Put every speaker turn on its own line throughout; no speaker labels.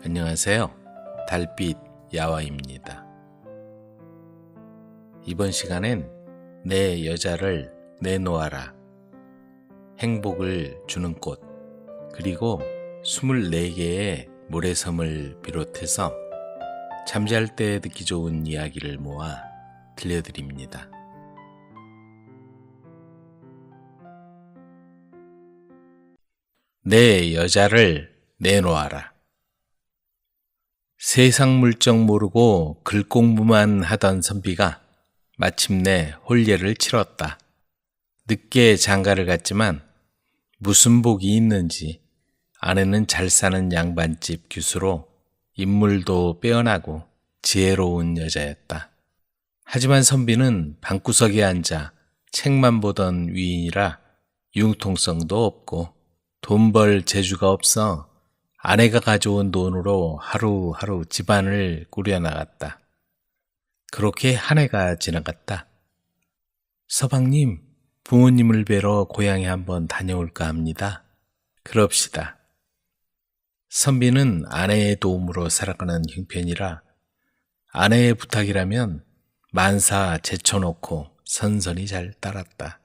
안녕하세요. 달빛 야화입니다. 이번 시간엔 내 여자를 내놓아라, 행복을 주는 꽃, 그리고 24개의 모래섬을 비롯해서 잠잘 때 듣기 좋은 이야기를 모아 들려드립니다. 내 여자를 내놓아라. 세상 물정 모르고 글 공부만 하던 선비가 마침내 혼례를 치렀다. 늦게 장가를 갔지만 무슨 복이 있는지 아내는 잘 사는 양반집 교수로 인물도 빼어나고 지혜로운 여자였다. 하지만 선비는 방구석에 앉아 책만 보던 위인이라 융통성도 없고 돈 벌 재주가 없어 아내가 가져온 돈으로 하루하루 집안을 꾸려나갔다. 그렇게 한 해가 지나갔다. 서방님, 부모님을 뵈러 고향에 한번 다녀올까 합니다. 그럽시다. 선비는 아내의 도움으로 살아가는 형편이라 아내의 부탁이라면 만사 제쳐놓고 선선히 잘 따랐다.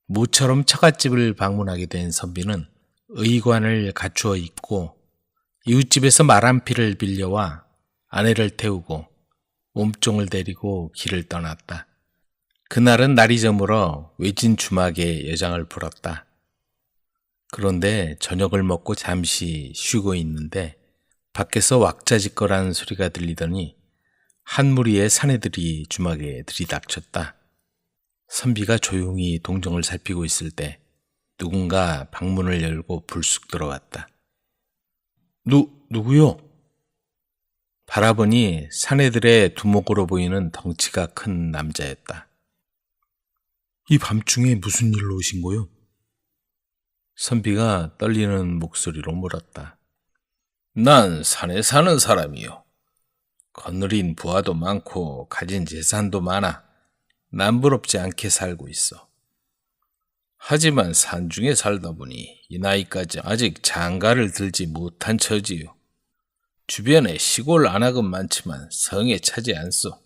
모처럼 처갓집을 방문하게 된 선비는 의관을 갖추어 입고 이웃집에서 말 한 피를 빌려와 아내를 태우고 몸종을 데리고 길을 떠났다. 그날은 날이 저물어 외진 주막에 여장을 풀었다. 그런데 저녁을 먹고 잠시 쉬고 있는데 밖에서 왁자지껄한 소리가 들리더니 한 무리의 사내들이 주막에 들이닥쳤다. 선비가 조용히 동정을 살피고 있을 때 누군가 방문을 열고 불쑥 들어왔다. 누구요? 바라보니 사내들의 두목으로 보이는 덩치가 큰 남자였다. 이 밤중에 무슨 일로 오신 거요? 선비가 떨리는 목소리로 물었다. 난 산에 사는 사람이요. 거느린 부하도 많고 가진 재산도 많아 남부럽지 않게 살고 있어. 하지만 산중에 살다 보니 이 나이까지 아직 장가를 들지 못한 처지요. 주변에 시골 안악은 많지만 성에 차지 않소.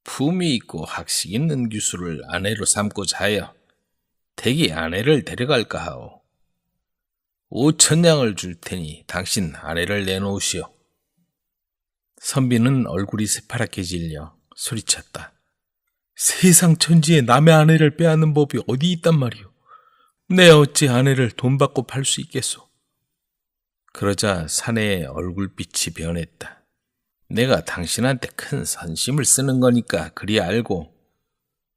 품이 있고 학식 있는 교수를 아내로 삼고자 하여 댁이 아내를 데려갈까 하오. 5천냥을 줄 테니 당신 아내를 내놓으시오. 선비는 얼굴이 새파랗게 질려 소리쳤다. 세상 천지에 남의 아내를 빼앗는 법이 어디 있단 말이오. 내 어찌 아내를 돈 받고 팔 수 있겠소. 그러자 사내의 얼굴빛이 변했다. 내가 당신한테 큰 선심을 쓰는 거니까 그리 알고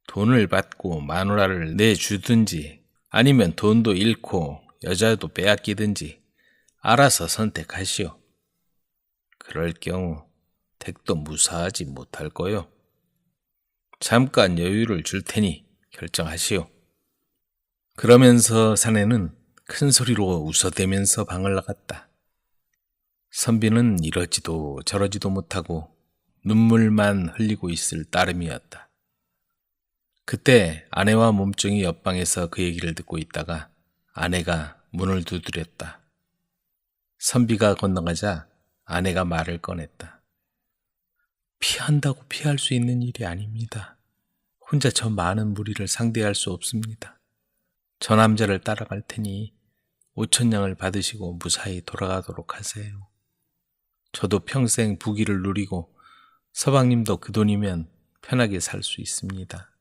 돈을 받고 마누라를 내주든지 아니면 돈도 잃고 여자도 빼앗기든지 알아서 선택하시오. 그럴 경우 댁도 무사하지 못할 거요. 잠깐 여유를 줄 테니 결정하시오. 그러면서 사내는 큰 소리로 웃어대면서 방을 나갔다. 선비는 이러지도 저러지도 못하고 눈물만 흘리고 있을 따름이었다. 그때 아내와 몸종이 옆방에서 그 얘기를 듣고 있다가 아내가 문을 두드렸다. 선비가 건너가자 아내가 말을 꺼냈다. 피한다고 피할 수 있는 일이 아닙니다. 혼자 저 많은 무리를 상대할 수 없습니다. 저 남자를 따라갈 테니 5천냥을 받으시고 무사히 돌아가도록 하세요. 저도 평생 부귀를 누리고 서방님도 그 돈이면 편하게 살 수 있습니다.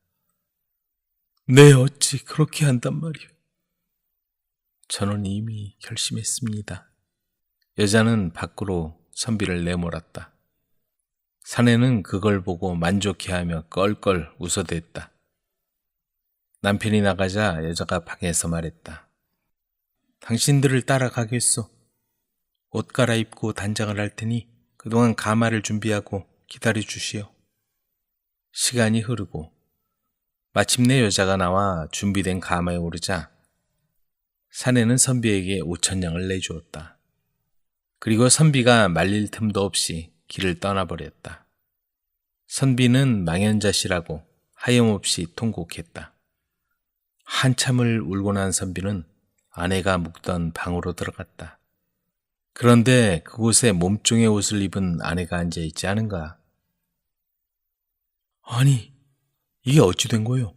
네, 어찌 그렇게 한단 말이오. 저는 이미 결심했습니다. 여자는 밖으로 선비를 내몰았다. 사내는 그걸 보고 만족해하며 껄껄 웃어댔다. 남편이 나가자 여자가 방에서 말했다. 당신들을 따라가겠소. 옷 갈아입고 단장을 할 테니 그동안 가마를 준비하고 기다려 주시오. 시간이 흐르고 마침내 여자가 나와 준비된 가마에 오르자 사내는 선비에게 5천냥을 내주었다. 그리고 선비가 말릴 틈도 없이 길을 떠나버렸다. 선비는 망연자실하고 하염없이 통곡했다. 한참을 울고 난 선비는 아내가 묵던 방으로 들어갔다. 그런데 그곳에 몸종의 옷을 입은 아내가 앉아있지 않은가? 아니, 이게 어찌 된 거요?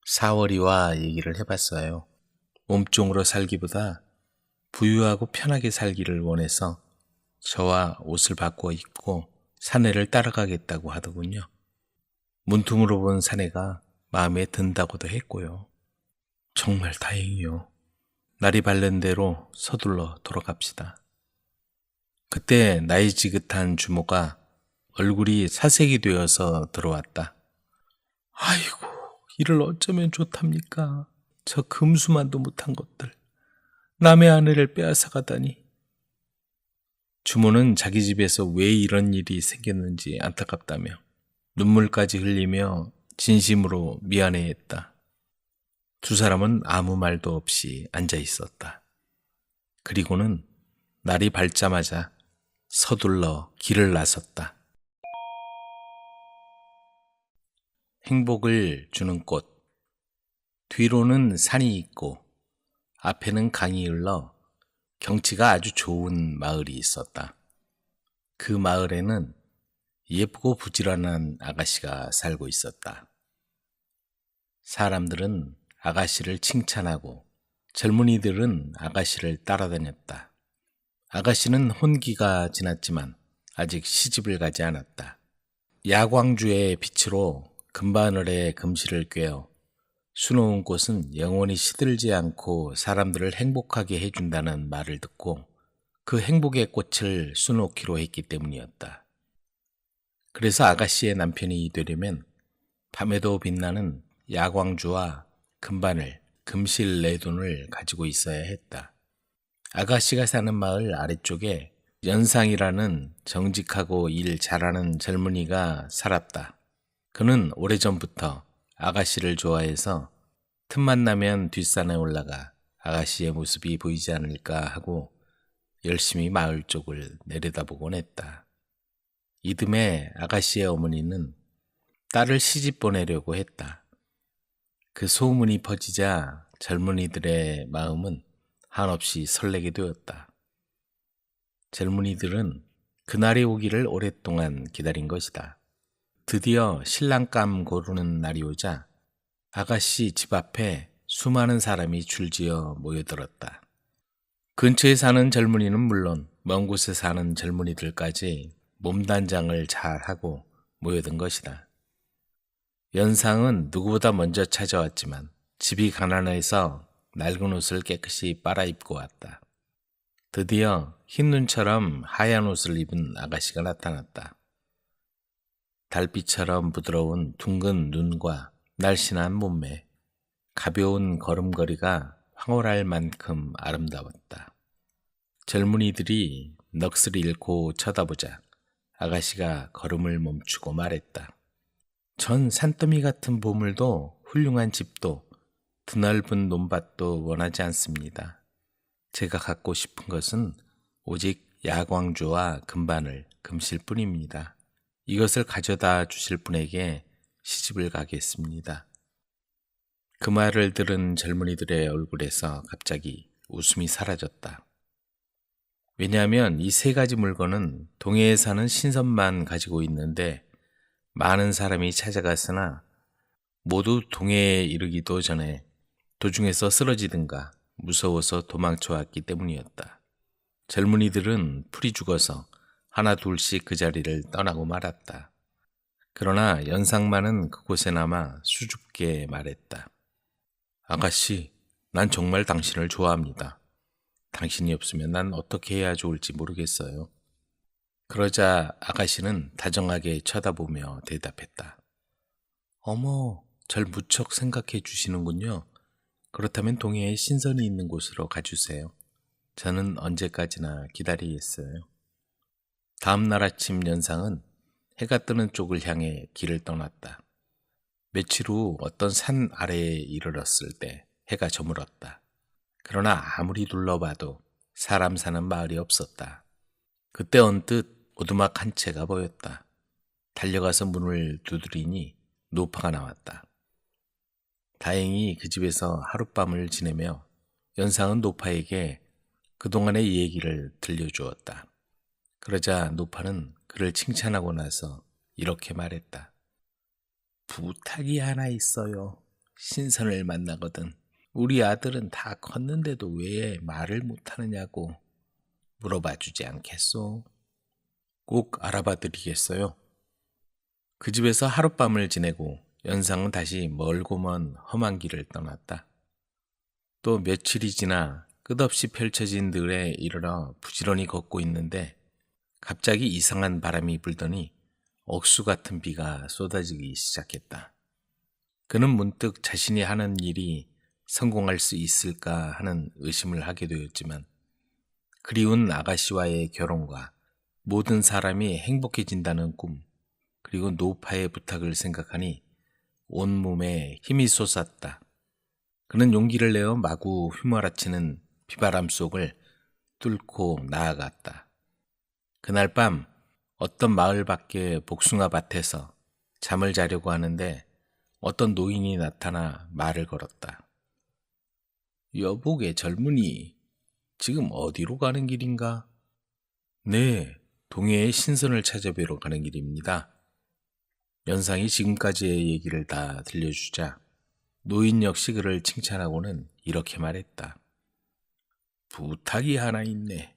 사월이와 얘기를 해봤어요. 몸종으로 살기보다 부유하고 편하게 살기를 원해서 저와 옷을 바꿔 입고 사내를 따라가겠다고 하더군요. 문틈으로 본 사내가 마음에 든다고도 했고요. 정말 다행이요. 날이 밝는 대로 서둘러 돌아갑시다. 그때 나이 지긋한 주모가 얼굴이 사색이 되어서 들어왔다. 아이고, 이를 어쩌면 좋답니까? 저 금수만도 못한 것들. 남의 아내를 빼앗아 가다니. 주모는 자기 집에서 왜 이런 일이 생겼는지 안타깝다며 눈물까지 흘리며 진심으로 미안해했다. 두 사람은 아무 말도 없이 앉아 있었다. 그리고는 날이 밝자마자 서둘러 길을 나섰다. 행복을 주는 꽃. 뒤로는 산이 있고 앞에는 강이 흘러 경치가 아주 좋은 마을이 있었다. 그 마을에는 예쁘고 부지런한 아가씨가 살고 있었다. 사람들은 아가씨를 칭찬하고 젊은이들은 아가씨를 따라다녔다. 아가씨는 혼기가 지났지만 아직 시집을 가지 않았다. 야광주의 빛으로 금바늘에 금실을 꿰어 수놓은 꽃은 영원히 시들지 않고 사람들을 행복하게 해준다는 말을 듣고 그 행복의 꽃을 수놓기로 했기 때문이었다. 그래서 아가씨의 남편이 되려면 밤에도 빛나는 야광주와 금바늘, 금실 네 돈을 가지고 있어야 했다. 아가씨가 사는 마을 아래쪽에 연상이라는 정직하고 일 잘하는 젊은이가 살았다. 그는 오래전부터 아가씨를 좋아해서 틈만 나면 뒷산에 올라가 아가씨의 모습이 보이지 않을까 하고 열심히 마을 쪽을 내려다보곤 했다. 이듬해 아가씨의 어머니는 딸을 시집 보내려고 했다. 그 소문이 퍼지자 젊은이들의 마음은 한없이 설레게 되었다. 젊은이들은 그날이 오기를 오랫동안 기다린 것이다. 드디어 신랑감 고르는 날이 오자 아가씨 집 앞에 수많은 사람이 줄지어 모여들었다. 근처에 사는 젊은이는 물론 먼 곳에 사는 젊은이들까지 몸단장을 잘하고 모여든 것이다. 연상은 누구보다 먼저 찾아왔지만 집이 가난해서 낡은 옷을 깨끗이 빨아입고 왔다. 드디어 흰 눈처럼 하얀 옷을 입은 아가씨가 나타났다. 달빛처럼 부드러운 둥근 눈과 날씬한 몸매, 가벼운 걸음걸이가 황홀할 만큼 아름다웠다. 젊은이들이 넋을 잃고 쳐다보자 아가씨가 걸음을 멈추고 말했다. 전 산더미 같은 보물도 훌륭한 집도 드넓은 논밭도 원하지 않습니다. 제가 갖고 싶은 것은 오직 야광주와 금바늘, 금실 뿐입니다. 이것을 가져다 주실 분에게 시집을 가겠습니다. 그 말을 들은 젊은이들의 얼굴에서 갑자기 웃음이 사라졌다. 왜냐하면 이 세 가지 물건은 동해에 사는 신선만 가지고 있는데 많은 사람이 찾아갔으나 모두 동해에 이르기도 전에 도중에서 쓰러지든가 무서워서 도망쳐왔기 때문이었다. 젊은이들은 풀이 죽어서 하나 둘씩 그 자리를 떠나고 말았다. 그러나 연상만은 그곳에 남아 수줍게 말했다. 아가씨, 난 정말 당신을 좋아합니다. 당신이 없으면 난 어떻게 해야 좋을지 모르겠어요. 그러자 아가씨는 다정하게 쳐다보며 대답했다. 어머, 절 무척 생각해 주시는군요. 그렇다면 동해에 신선이 있는 곳으로 가주세요. 저는 언제까지나 기다리겠어요. 다음 날 아침 연상은 해가 뜨는 쪽을 향해 길을 떠났다. 며칠 후 어떤 산 아래에 이르렀을 때 해가 저물었다. 그러나 아무리 둘러봐도 사람 사는 마을이 없었다. 그때 언뜻 오두막 한 채가 보였다. 달려가서 문을 두드리니 노파가 나왔다. 다행히 그 집에서 하룻밤을 지내며 연상은 노파에게 그동안의 얘기를 들려주었다. 그러자 노파는 그를 칭찬하고 나서 이렇게 말했다. 부탁이 하나 있어요. 신선을 만나거든. 우리 아들은 다 컸는데도 왜 말을 못하느냐고 물어봐 주지 않겠소? 꼭 알아봐 드리겠어요. 그 집에서 하룻밤을 지내고 연상은 다시 멀고 먼 험한 길을 떠났다. 또 며칠이 지나 끝없이 펼쳐진 들에 이르러 부지런히 걷고 있는데 갑자기 이상한 바람이 불더니 억수 같은 비가 쏟아지기 시작했다. 그는 문득 자신이 하는 일이 성공할 수 있을까 하는 의심을 하게 되었지만 그리운 아가씨와의 결혼과 모든 사람이 행복해진다는 꿈, 그리고 노파의 부탁을 생각하니 온몸에 힘이 솟았다. 그는 용기를 내어 마구 휘몰아치는 비바람 속을 뚫고 나아갔다. 그날 밤 어떤 마을 밖의 복숭아 밭에서 잠을 자려고 하는데 어떤 노인이 나타나 말을 걸었다. 여보게 젊은이, 지금 어디로 가는 길인가? 네, 동해의 신선을 찾아뵈러 가는 길입니다. 연상이 지금까지의 얘기를 다 들려주자 노인 역시 그를 칭찬하고는 이렇게 말했다. 부탁이 하나 있네.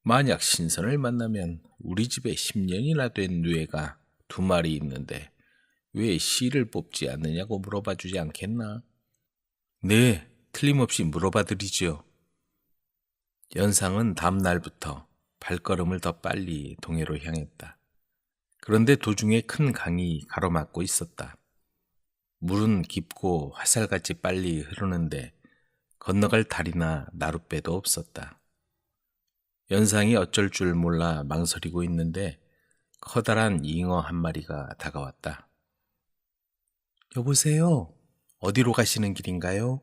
만약 신선을 만나면 우리 집에 10년이나 된 뇌가 2마리 있는데 왜 씨를 뽑지 않느냐고 물어봐 주지 않겠나? 네, 틀림없이 물어봐 드리지요. 연상은 다음 날부터 발걸음을 더 빨리 동해로 향했다. 그런데 도중에 큰 강이 가로막고 있었다. 물은 깊고 화살같이 빨리 흐르는데 건너갈 다리나 나룻배도 없었다. 연상이 어쩔 줄 몰라 망설이고 있는데 커다란 잉어 한 마리가 다가왔다. 여보세요? 어디로 가시는 길인가요?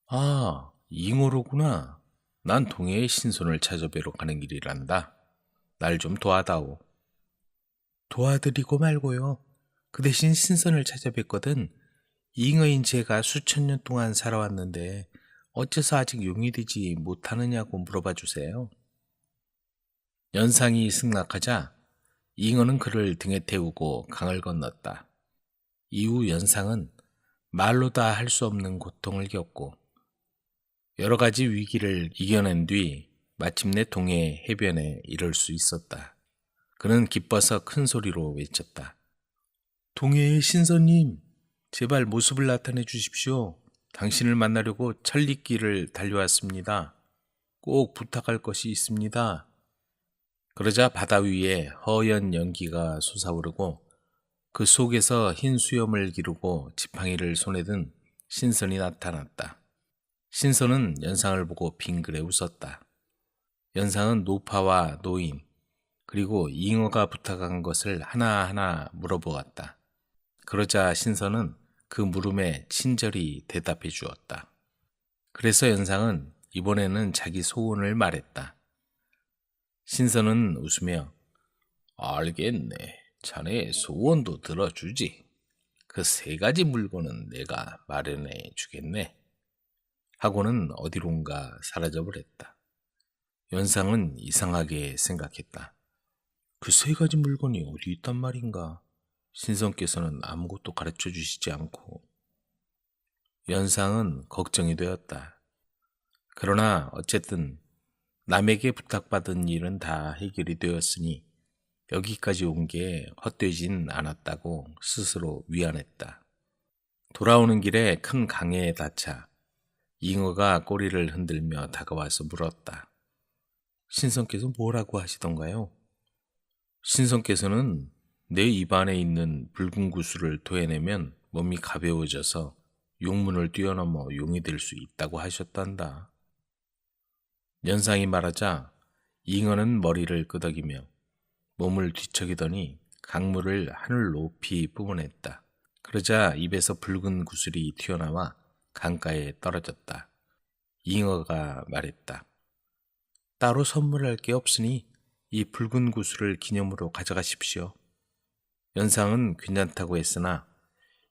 아, 잉어로구나. 난 동해의 신선을 찾아뵈러 가는 길이란다. 날 좀 도와다오. 도와드리고 말고요. 그 대신 신선을 찾아뵀거든. 잉어인 제가 수천 년 동안 살아왔는데 어째서 아직 용이 되지 못하느냐고 물어봐 주세요. 연상이 승낙하자 잉어는 그를 등에 태우고 강을 건넜다. 이후 연상은 말로 다 할 수 없는 고통을 겪고 여러 가지 위기를 이겨낸 뒤 마침내 동해 해변에 이를 수 있었다. 그는 기뻐서 큰 소리로 외쳤다. 동해의 신선님, 제발 모습을 나타내 주십시오. 당신을 만나려고 천리길을 달려왔습니다. 꼭 부탁할 것이 있습니다. 그러자 바다 위에 허연 연기가 솟아오르고 그 속에서 흰 수염을 기르고 지팡이를 손에 든 신선이 나타났다. 신선은 연상을 보고 빙그레 웃었다. 연상은 노파와 노인, 그리고 잉어가 부탁한 것을 하나하나 물어보았다. 그러자 신선은 그 물음에 친절히 대답해 주었다. 그래서 연상은 이번에는 자기 소원을 말했다. 신선은 웃으며 알겠네. 자네의 소원도 들어주지. 그 3가지 물건은 내가 마련해 주겠네. 하고는 어디론가 사라져버렸다. 연상은 이상하게 생각했다. 그 3가지 물건이 어디 있단 말인가? 신선께서는 아무것도 가르쳐 주시지 않고. 연상은 걱정이 되었다. 그러나 어쨌든 남에게 부탁받은 일은 다 해결이 되었으니 여기까지 온 게 헛되진 않았다고 스스로 위안했다. 돌아오는 길에 큰 강에 닿자 잉어가 꼬리를 흔들며 다가와서 물었다. 신선께서 뭐라고 하시던가요? 신선께서는 내 입안에 있는 붉은 구슬을 토해내면 몸이 가벼워져서 용문을 뛰어넘어 용이 될 수 있다고 하셨단다. 연상이 말하자 잉어는 머리를 끄덕이며 몸을 뒤척이더니 강물을 하늘 높이 뿜어냈다. 그러자 입에서 붉은 구슬이 튀어나와 강가에 떨어졌다. 잉어가 말했다. 따로 선물할 게 없으니 이 붉은 구슬을 기념으로 가져가십시오. 연상은 괜찮다고 했으나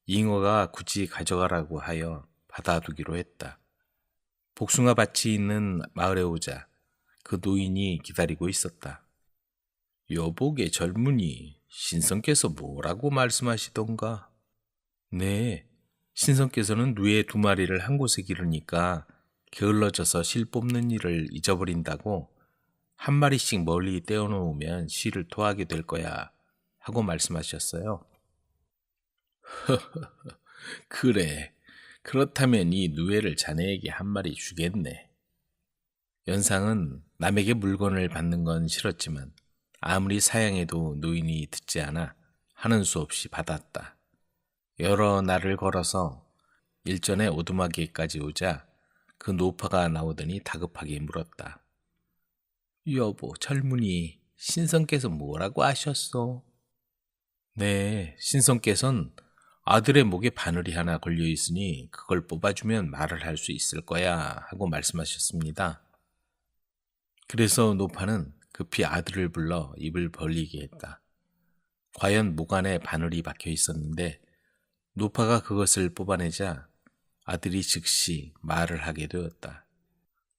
잉어가 굳이 가져가라고 하여 받아두기로 했다. 복숭아 밭이 있는 마을에 오자 그 노인이 기다리고 있었다. 여복의 젊은이, 신성께서 뭐라고 말씀하시던가? 네, 신성께서는 누에 2마리를 한 곳에 기르니까 게을러져서 실 뽑는 일을 잊어버린다고 1마리씩 멀리 떼어놓으면 실을 토하게 될 거야 하고 말씀하셨어요. 그래, 그렇다면 이 누에를 자네에게 1마리 주겠네. 연상은 남에게 물건을 받는 건 싫었지만 아무리 사양해도 노인이 듣지 않아 하는 수 없이 받았다. 여러 날을 걸어서 일전에 오두막에까지 오자 그 노파가 나오더니 다급하게 물었다. 여보, 젊은이, 신성께서 뭐라고 하셨어? 네, 신성께서는 아들의 목에 바늘이 하나 걸려 있으니 그걸 뽑아주면 말을 할 수 있을 거야 하고 말씀하셨습니다. 그래서 노파는 급히 아들을 불러 입을 벌리게 했다. 과연 목 안에 바늘이 박혀 있었는데 노파가 그것을 뽑아내자 아들이 즉시 말을 하게 되었다.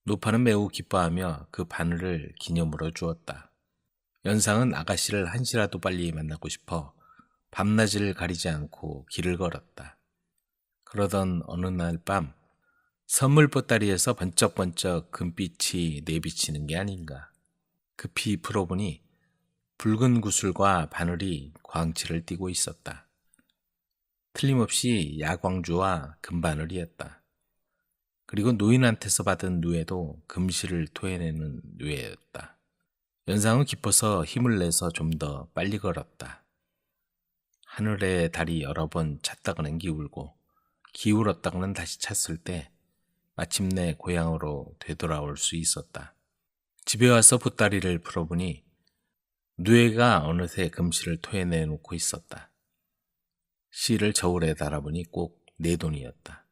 노파는 매우 기뻐하며 그 바늘을 기념으로 주었다. 연상은 아가씨를 한시라도 빨리 만나고 싶어 밤낮을 가리지 않고 길을 걸었다. 그러던 어느 날 밤 선물 보따리에서 번쩍번쩍 금빛이 내비치는 게 아닌가. 급히 풀어보니 붉은 구슬과 바늘이 광채를 띠고 있었다. 틀림없이 야광주와 금바늘이었다. 그리고 노인한테서 받은 누에도 금실을 토해내는 누에였다. 연상은 기뻐서 힘을 내서 좀 더 빨리 걸었다. 하늘에 달이 여러 번 찼다가는 기울고 기울었다가는 다시 찼을 때 마침내 고향으로 되돌아올 수 있었다. 집에 와서 보따리를 풀어보니 누에가 어느새 금실을 토해내 놓고 있었다. 실을 저울에 달아보니 꼭 4돈이었다.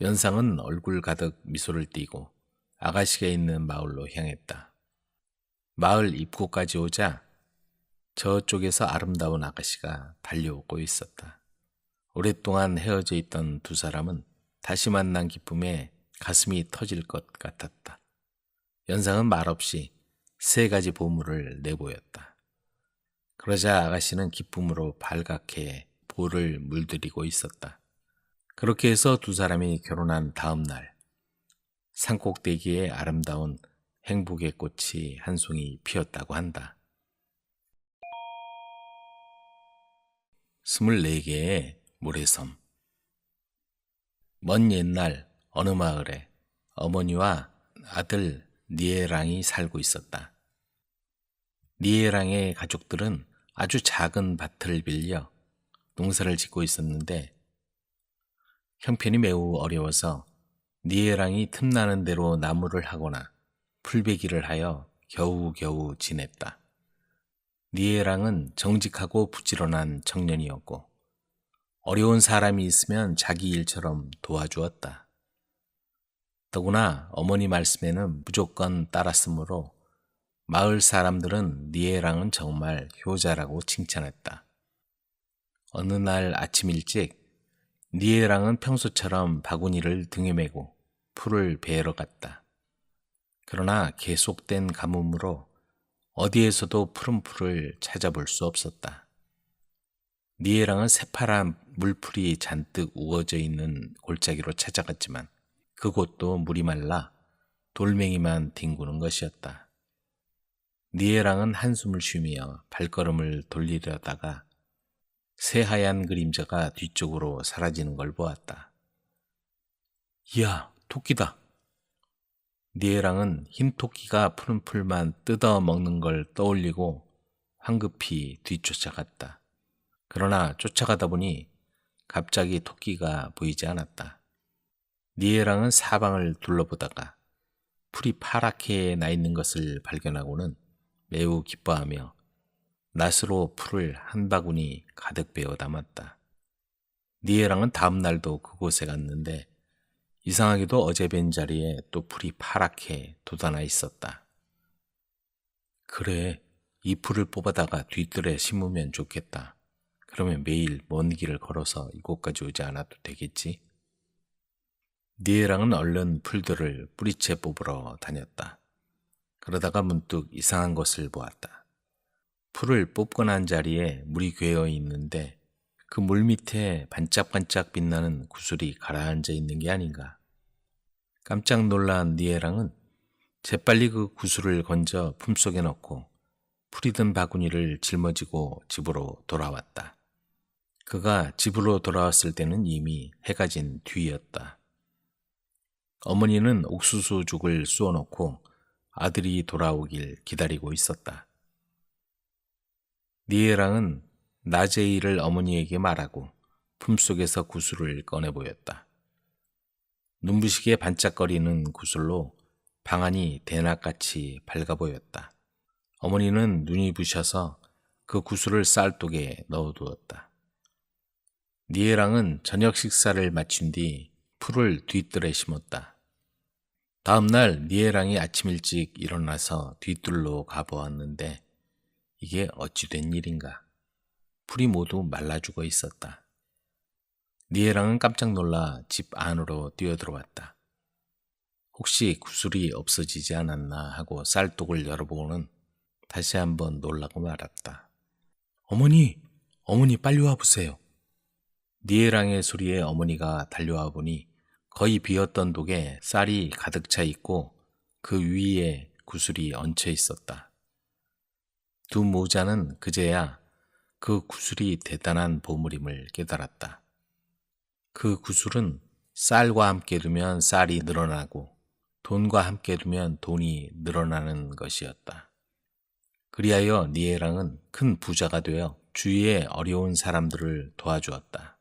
연상은 얼굴 가득 미소를 띠고 아가씨가 있는 마을로 향했다. 마을 입구까지 오자 저쪽에서 아름다운 아가씨가 달려오고 있었다. 오랫동안 헤어져 있던 2사람은 다시 만난 기쁨에 가슴이 터질 것 같았다. 연상은 말없이 3가지 보물을 내보였다. 그러자 아가씨는 기쁨으로 발갛게 볼을 물들이고 있었다. 그렇게 해서 2사람이 결혼한 다음 날 산꼭대기에 아름다운 행복의 꽃이 한 송이 피었다고 한다. 24개의 모래섬. 먼 옛날 어느 마을에 어머니와 아들 니에랑이 살고 있었다. 니에랑의 가족들은 아주 작은 밭을 빌려 농사를 짓고 있었는데 형편이 매우 어려워서 니에랑이 틈나는 대로 나무를 하거나 풀베기를 하여 겨우겨우 지냈다. 니에랑은 정직하고 부지런한 청년이었고 어려운 사람이 있으면 자기 일처럼 도와주었다. 더구나 어머니 말씀에는 무조건 따랐으므로 마을 사람들은 니에랑은 정말 효자라고 칭찬했다. 어느 날 아침 일찍 니에랑은 평소처럼 바구니를 등에 메고 풀을 베러 갔다. 그러나 계속된 가뭄으로 어디에서도 푸른 풀을 찾아볼 수 없었다. 니에랑은 새파란 물풀이 잔뜩 우거져 있는 골짜기로 찾아갔지만 그곳도 물이 말라 돌멩이만 뒹구는 것이었다. 니에랑은 한숨을 쉬며 발걸음을 돌리려다가 새하얀 그림자가 뒤쪽으로 사라지는 걸 보았다. 이야, 토끼다. 니에랑은 흰 토끼가 푸른 풀만 뜯어 먹는 걸 떠올리고 황급히 뒤쫓아갔다. 그러나 쫓아가다 보니 갑자기 토끼가 보이지 않았다. 니에랑은 사방을 둘러보다가 풀이 파랗게 나 있는 것을 발견하고는 매우 기뻐하며 낫으로 풀을 한 바구니 가득 베어 담았다. 니에랑은 다음 날도 그곳에 갔는데 이상하게도 어제 뵌 자리에 또 풀이 파랗게 돋아나 있었다. 그래, 이 풀을 뽑아다가 뒤뜰에 심으면 좋겠다. 그러면 매일 먼 길을 걸어서 이곳까지 오지 않아도 되겠지? 니에랑은 얼른 풀들을 뿌리채 뽑으러 다녔다. 그러다가 문득 이상한 것을 보았다. 풀을 뽑고 난 자리에 물이 괴어 있는데 그 물 밑에 반짝반짝 빛나는 구슬이 가라앉아 있는 게 아닌가. 깜짝 놀란 니에랑은 재빨리 그 구슬을 건져 품속에 넣고 풀이 든 바구니를 짊어지고 집으로 돌아왔다. 그가 집으로 돌아왔을 때는 이미 해가 진 뒤였다. 어머니는 옥수수죽을 쑤어놓고 아들이 돌아오길 기다리고 있었다. 니에랑은 낮의 일을 어머니에게 말하고 품속에서 구슬을 꺼내 보였다. 눈부시게 반짝거리는 구슬로 방안이 대낮같이 밝아 보였다. 어머니는 눈이 부셔서 그 구슬을 쌀독에 넣어두었다. 니에랑은 저녁 식사를 마친 뒤 풀을 뒤뜰에 심었다. 다음 날 니에랑이 아침 일찍 일어나서 뒤뜰로 가보았는데 이게 어찌 된 일인가. 풀이 모두 말라 죽어 있었다. 니에랑은 깜짝 놀라 집 안으로 뛰어들어왔다. 혹시 구슬이 없어지지 않았나 하고 쌀독을 열어보고는 다시 한번 놀라고 말았다. 어머니 빨리 와보세요. 니에랑의 소리에 어머니가 달려와 보니 거의 비었던 독에 쌀이 가득 차 있고 그 위에 구슬이 얹혀 있었다. 두 모자는 그제야 그 구슬이 대단한 보물임을 깨달았다. 그 구슬은 쌀과 함께 두면 쌀이 늘어나고 돈과 함께 두면 돈이 늘어나는 것이었다. 그리하여 니에랑은 큰 부자가 되어 주위의 어려운 사람들을 도와주었다.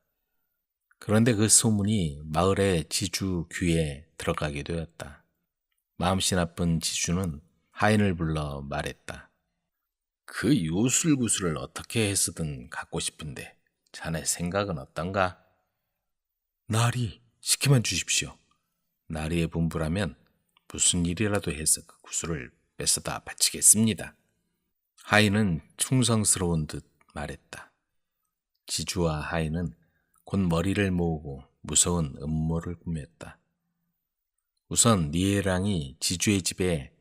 그런데 그 소문이 마을의 지주 귀에 들어가게 되었다. 마음씨 나쁜 지주는 하인을 불러 말했다. 그 요술구슬을 어떻게 해서든 갖고 싶은데 자네 생각은 어떤가? 나리, 시키만 주십시오. 나리의 분부라면 무슨 일이라도 해서 그 구슬을 뺏어다 바치겠습니다. 하인은 충성스러운 듯 말했다. 지주와 하인은 곧 머리를 모으고 무서운 음모를 꾸몄다. 우선 니에랑이 지주의 집에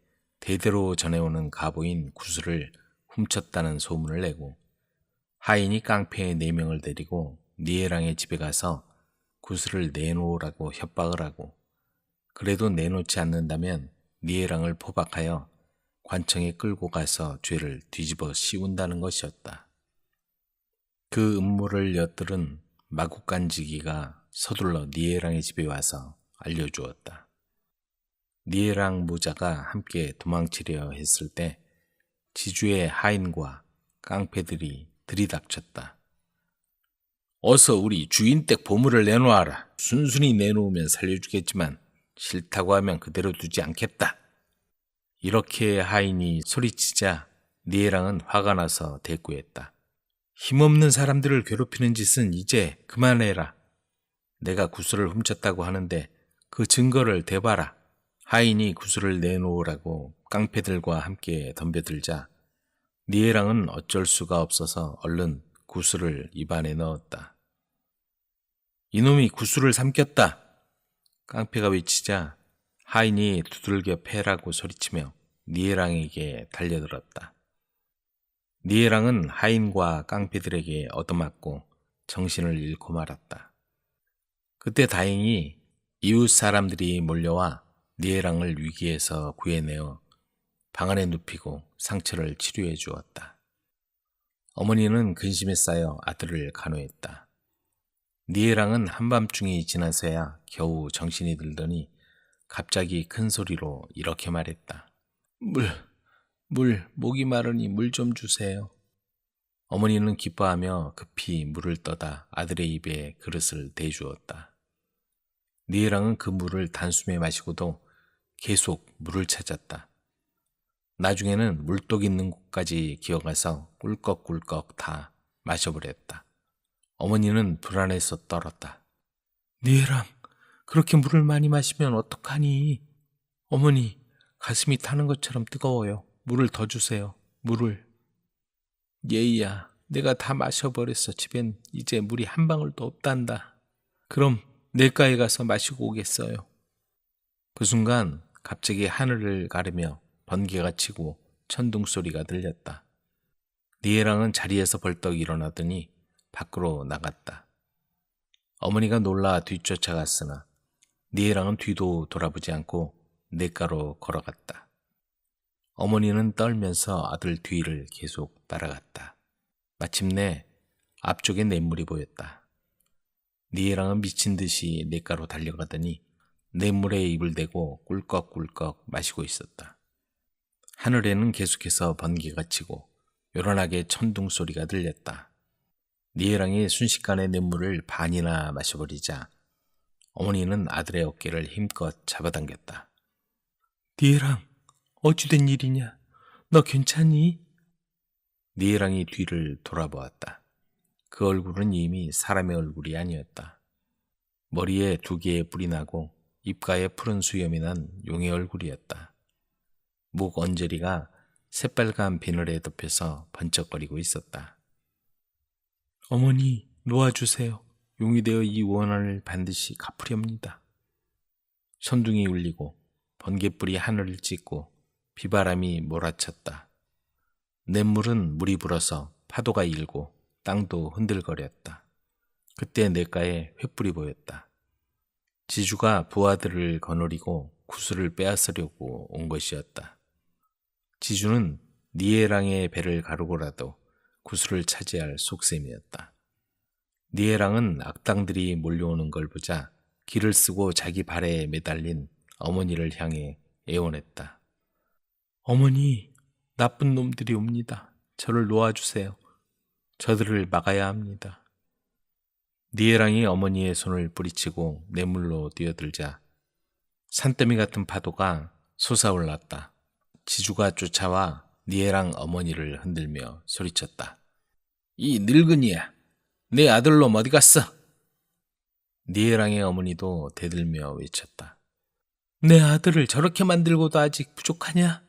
대대로 전해오는 가보인 구슬을 훔쳤다는 소문을 내고 하인이 깡패 4명을 데리고 니에랑의 집에 가서 구슬을 내놓으라고 협박을 하고 그래도 내놓지 않는다면 니에랑을 포박하여 관청에 끌고 가서 죄를 뒤집어 씌운다는 것이었다. 그 음모를 엿들은 마구간지기가 서둘러 니에랑의 집에 와서 알려주었다. 니에랑 모자가 함께 도망치려 했을 때 지주의 하인과 깡패들이 들이닥쳤다. 어서 우리 주인댁 보물을 내놓아라. 순순히 내놓으면 살려주겠지만 싫다고 하면 그대로 두지 않겠다. 이렇게 하인이 소리치자 니에랑은 화가 나서 대꾸했다. 힘없는 사람들을 괴롭히는 짓은 이제 그만해라. 내가 구슬을 훔쳤다고 하는데 그 증거를 대봐라. 하인이 구슬을 내놓으라고 깡패들과 함께 덤벼들자 니에랑은 어쩔 수가 없어서 얼른 구슬을 입안에 넣었다. 이놈이 구슬을 삼켰다. 깡패가 외치자 하인이 두들겨 패라고 소리치며 니에랑에게 달려들었다. 니에랑은 하인과 깡패들에게 얻어맞고 정신을 잃고 말았다. 그때 다행히 이웃 사람들이 몰려와 니에랑을 위기에서 구해내어 방 안에 눕히고 상처를 치료해 주었다. 어머니는 근심에 쌓여 아들을 간호했다. 니에랑은 한밤중이 지나서야 겨우 정신이 들더니 갑자기 큰 소리로 이렇게 말했다. 목이 마르니 물 좀 주세요. 어머니는 기뻐하며 급히 물을 떠다 아들의 입에 그릇을 대주었다. 니에랑은 그 물을 단숨에 마시고도 계속 물을 찾았다. 나중에는 물독 있는 곳까지 기어가서 꿀꺽꿀꺽 다 마셔버렸다. 어머니는 불안해서 떨었다. 니에랑, 그렇게 물을 많이 마시면 어떡하니? 어머니, 가슴이 타는 것처럼 뜨거워요. 물을 더 주세요. 물을. 예이야, 내가 다 마셔버렸어. 집엔 이제 물이 한 방울도 없단다. 그럼 냇가에 가서 마시고 오겠어요. 그 순간 갑자기 하늘을 가르며 번개가 치고 천둥 소리가 들렸다. 니에랑은 자리에서 벌떡 일어나더니 밖으로 나갔다. 어머니가 놀라 뒤쫓아갔으나 니에랑은 뒤도 돌아보지 않고 냇가로 걸어갔다. 어머니는 떨면서 아들 뒤를 계속 따라갔다. 마침내 앞쪽에 냇물이 보였다. 니에랑은 미친 듯이 냇가로 달려가더니 냇물에 입을 대고 꿀꺽꿀꺽 마시고 있었다. 하늘에는 계속해서 번개가 치고 요란하게 천둥 소리가 들렸다. 니에랑이 순식간에 냇물을 반이나 마셔버리자 어머니는 아들의 어깨를 힘껏 잡아당겼다. 니에랑, 어찌된 일이냐? 너 괜찮니? 니에랑이 뒤를 돌아보았다. 그 얼굴은 이미 사람의 얼굴이 아니었다. 머리에 2개의 뿔이 나고 입가에 푸른 수염이 난 용의 얼굴이었다. 목 언저리가 새빨간 비늘에 덮여서 번쩍거리고 있었다. 어머니, 놓아주세요. 용이 되어 이 원한을 반드시 갚으렵니다. 천둥이 울리고 번갯불이 하늘을 찢고 비바람이 몰아쳤다. 냇물은 물이 불어서 파도가 일고 땅도 흔들거렸다. 그때 냇가에 횃불이 보였다. 지주가 부하들을 거느리고 구슬을 빼앗으려고 온 것이었다. 지주는 니에랑의 배를 가르고라도 구슬을 차지할 속셈이었다. 니에랑은 악당들이 몰려오는 걸 보자 길을 쓰고 자기 발에 매달린 어머니를 향해 애원했다. 어머니, 나쁜 놈들이 옵니다. 저를 놓아주세요. 저들을 막아야 합니다. 니에랑이 어머니의 손을 뿌리치고 냇물로 뛰어들자 산더미 같은 파도가 솟아올랐다. 지주가 쫓아와 니에랑 어머니를 흔들며 소리쳤다. 이 늙은이야, 내 아들놈 어디 갔어? 니에랑의 어머니도 대들며 외쳤다. 내 아들을 저렇게 만들고도 아직 부족하냐?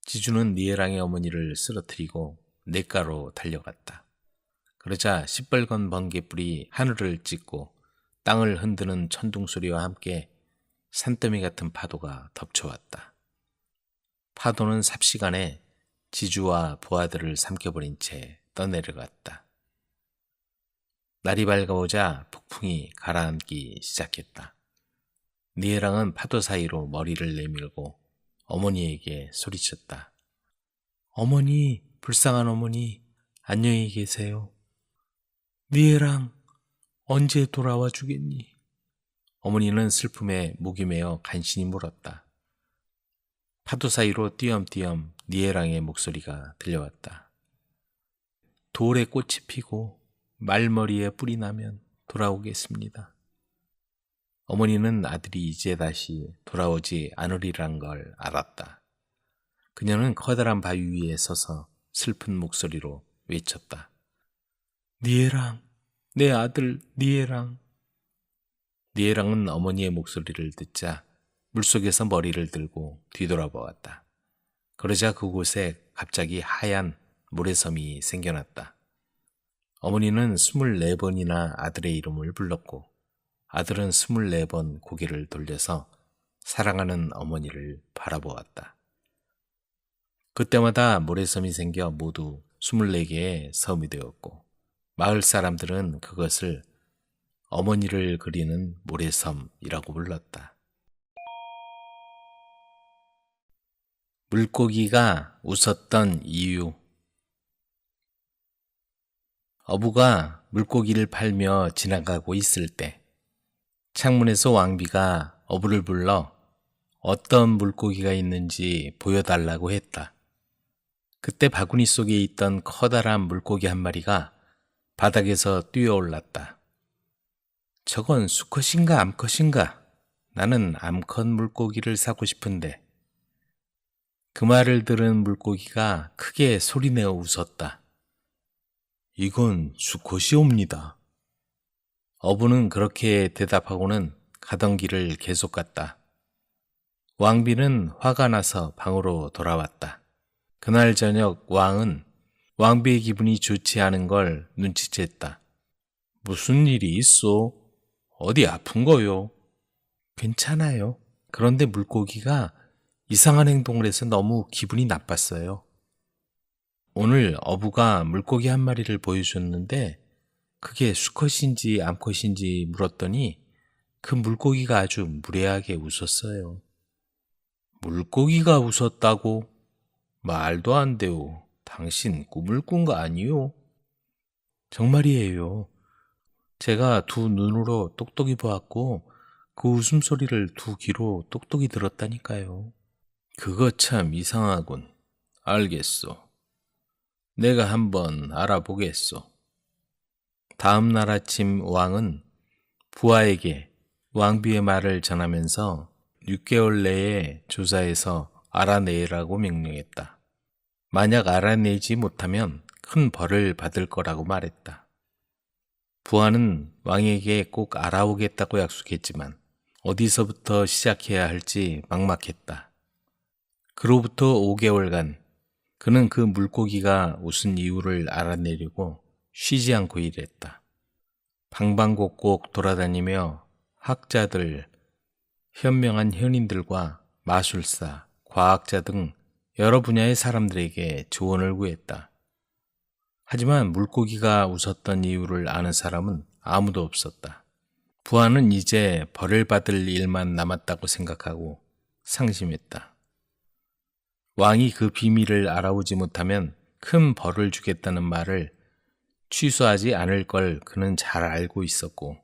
지주는 니에랑의 어머니를 쓰러뜨리고 냇가로 달려갔다. 그러자 시뻘건 번개불이 하늘을 찢고 땅을 흔드는 천둥 소리와 함께 산더미 같은 파도가 덮쳐왔다. 파도는 삽시간에 지주와 부하들을 삼켜버린 채 떠내려갔다. 날이 밝아오자 폭풍이 가라앉기 시작했다. 니에랑은 파도 사이로 머리를 내밀고 어머니에게 소리쳤다. 어머니, 불쌍한 어머니, 안녕히 계세요. 니에랑, 언제 돌아와 주겠니? 어머니는 슬픔에 목이 메어 간신히 물었다. 파도 사이로 띄엄띄엄 니에랑의 목소리가 들려왔다. 돌에 꽃이 피고 말머리에 뿔이 나면 돌아오겠습니다. 어머니는 아들이 이제 다시 돌아오지 않으리란 걸 알았다. 그녀는 커다란 바위 위에 서서 슬픈 목소리로 외쳤다. 니에랑, 내 아들 니에랑. 니에랑은 어머니의 목소리를 듣자 물속에서 머리를 들고 뒤돌아보았다. 그러자 그곳에 갑자기 하얀 모래섬이 생겨났다. 어머니는 24번이나 아들의 이름을 불렀고 아들은 24번 고개를 돌려서 사랑하는 어머니를 바라보았다. 그때마다 모래섬이 생겨 모두 24개의 섬이 되었고 마을 사람들은 그것을 어머니를 그리는 모래섬이라고 불렀다. 물고기가 웃었던 이유. 어부가 물고기를 팔며 지나가고 있을 때 창문에서 왕비가 어부를 불러 어떤 물고기가 있는지 보여달라고 했다. 그때 바구니 속에 있던 커다란 물고기 한 마리가 바닥에서 뛰어올랐다. 저건 수컷인가 암컷인가? 나는 암컷 물고기를 사고 싶은데. 그 말을 들은 물고기가 크게 소리내어 웃었다. 이건 수컷이옵니다. 어부는 그렇게 대답하고는 가던 길을 계속 갔다. 왕비는 화가 나서 방으로 돌아왔다. 그날 저녁 왕은 왕비의 기분이 좋지 않은 걸 눈치챘다. 무슨 일이 있어? 어디 아픈 거요? 괜찮아요. 그런데 물고기가 이상한 행동을 해서 너무 기분이 나빴어요. 오늘 어부가 물고기 한 마리를 보여줬는데 그게 수컷인지 암컷인지 물었더니 그 물고기가 아주 무례하게 웃었어요. 물고기가 웃었다고? 말도 안 돼요. 당신 꿈을 꾼 거 아니요? 정말이에요. 제가 두 눈으로 똑똑히 보았고 그 웃음소리를 두 귀로 똑똑히 들었다니까요. 그거 참 이상하군. 알겠소. 내가 한번 알아보겠소. 다음 날 아침 왕은 부하에게 왕비의 말을 전하면서 6개월 내에 조사해서 알아내라고 명령했다. 만약 알아내지 못하면 큰 벌을 받을 거라고 말했다. 부하는 왕에게 꼭 알아오겠다고 약속했지만 어디서부터 시작해야 할지 막막했다. 그로부터 5개월간 그는 그 물고기가 웃은 이유를 알아내려고 쉬지 않고 일했다. 방방곡곡 돌아다니며 학자들, 현명한 현인들과 마술사, 과학자 등 여러 분야의 사람들에게 조언을 구했다. 하지만 물고기가 웃었던 이유를 아는 사람은 아무도 없었다. 부하는 이제 벌을 받을 일만 남았다고 생각하고 상심했다. 왕이 그 비밀을 알아오지 못하면 큰 벌을 주겠다는 말을 취소하지 않을 걸 그는 잘 알고 있었고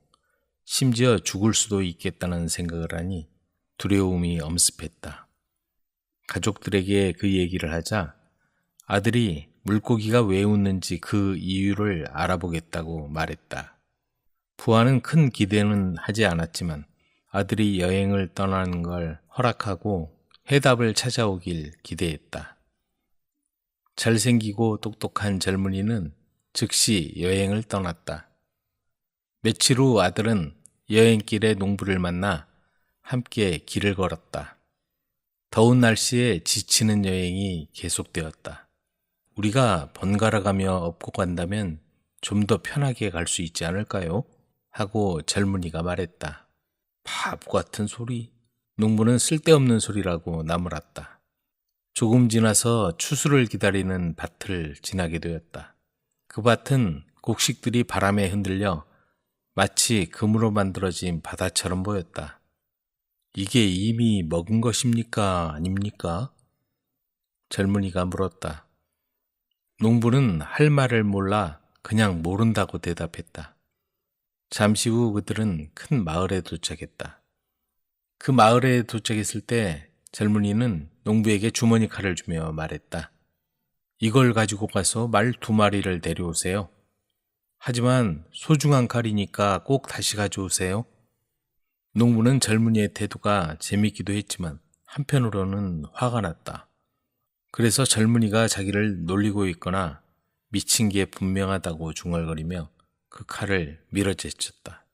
심지어 죽을 수도 있겠다는 생각을 하니 두려움이 엄습했다. 가족들에게 그 얘기를 하자 아들이 물고기가 왜 웃는지 그 이유를 알아보겠다고 말했다. 부하는 큰 기대는 하지 않았지만 아들이 여행을 떠나는 걸 허락하고 해답을 찾아오길 기대했다. 잘생기고 똑똑한 젊은이는 즉시 여행을 떠났다. 며칠 후 아들은 여행길에 농부를 만나 함께 길을 걸었다. 더운 날씨에 지치는 여행이 계속되었다. 우리가 번갈아 가며 업고 간다면 좀 더 편하게 갈 수 있지 않을까요? 하고 젊은이가 말했다. 바보 같은 소리. 농부는 쓸데없는 소리라고 나무랐다. 조금 지나서 추수를 기다리는 밭을 지나게 되었다. 그 밭은 곡식들이 바람에 흔들려 마치 금으로 만들어진 바다처럼 보였다. 이게 이미 먹은 것입니까? 아닙니까? 젊은이가 물었다. 농부는 할 말을 몰라 그냥 모른다고 대답했다. 잠시 후 그들은 큰 마을에 도착했다. 그 마을에 도착했을 때 젊은이는 농부에게 주머니 칼을 주며 말했다. 이걸 가지고 가서 말 2마리를 데려오세요. 하지만 소중한 칼이니까 꼭 다시 가져오세요. 농부는 젊은이의 태도가 재밌기도 했지만 한편으로는 화가 났다. 그래서 젊은이가 자기를 놀리고 있거나 미친 게 분명하다고 중얼거리며 그 칼을 밀어제쳤다.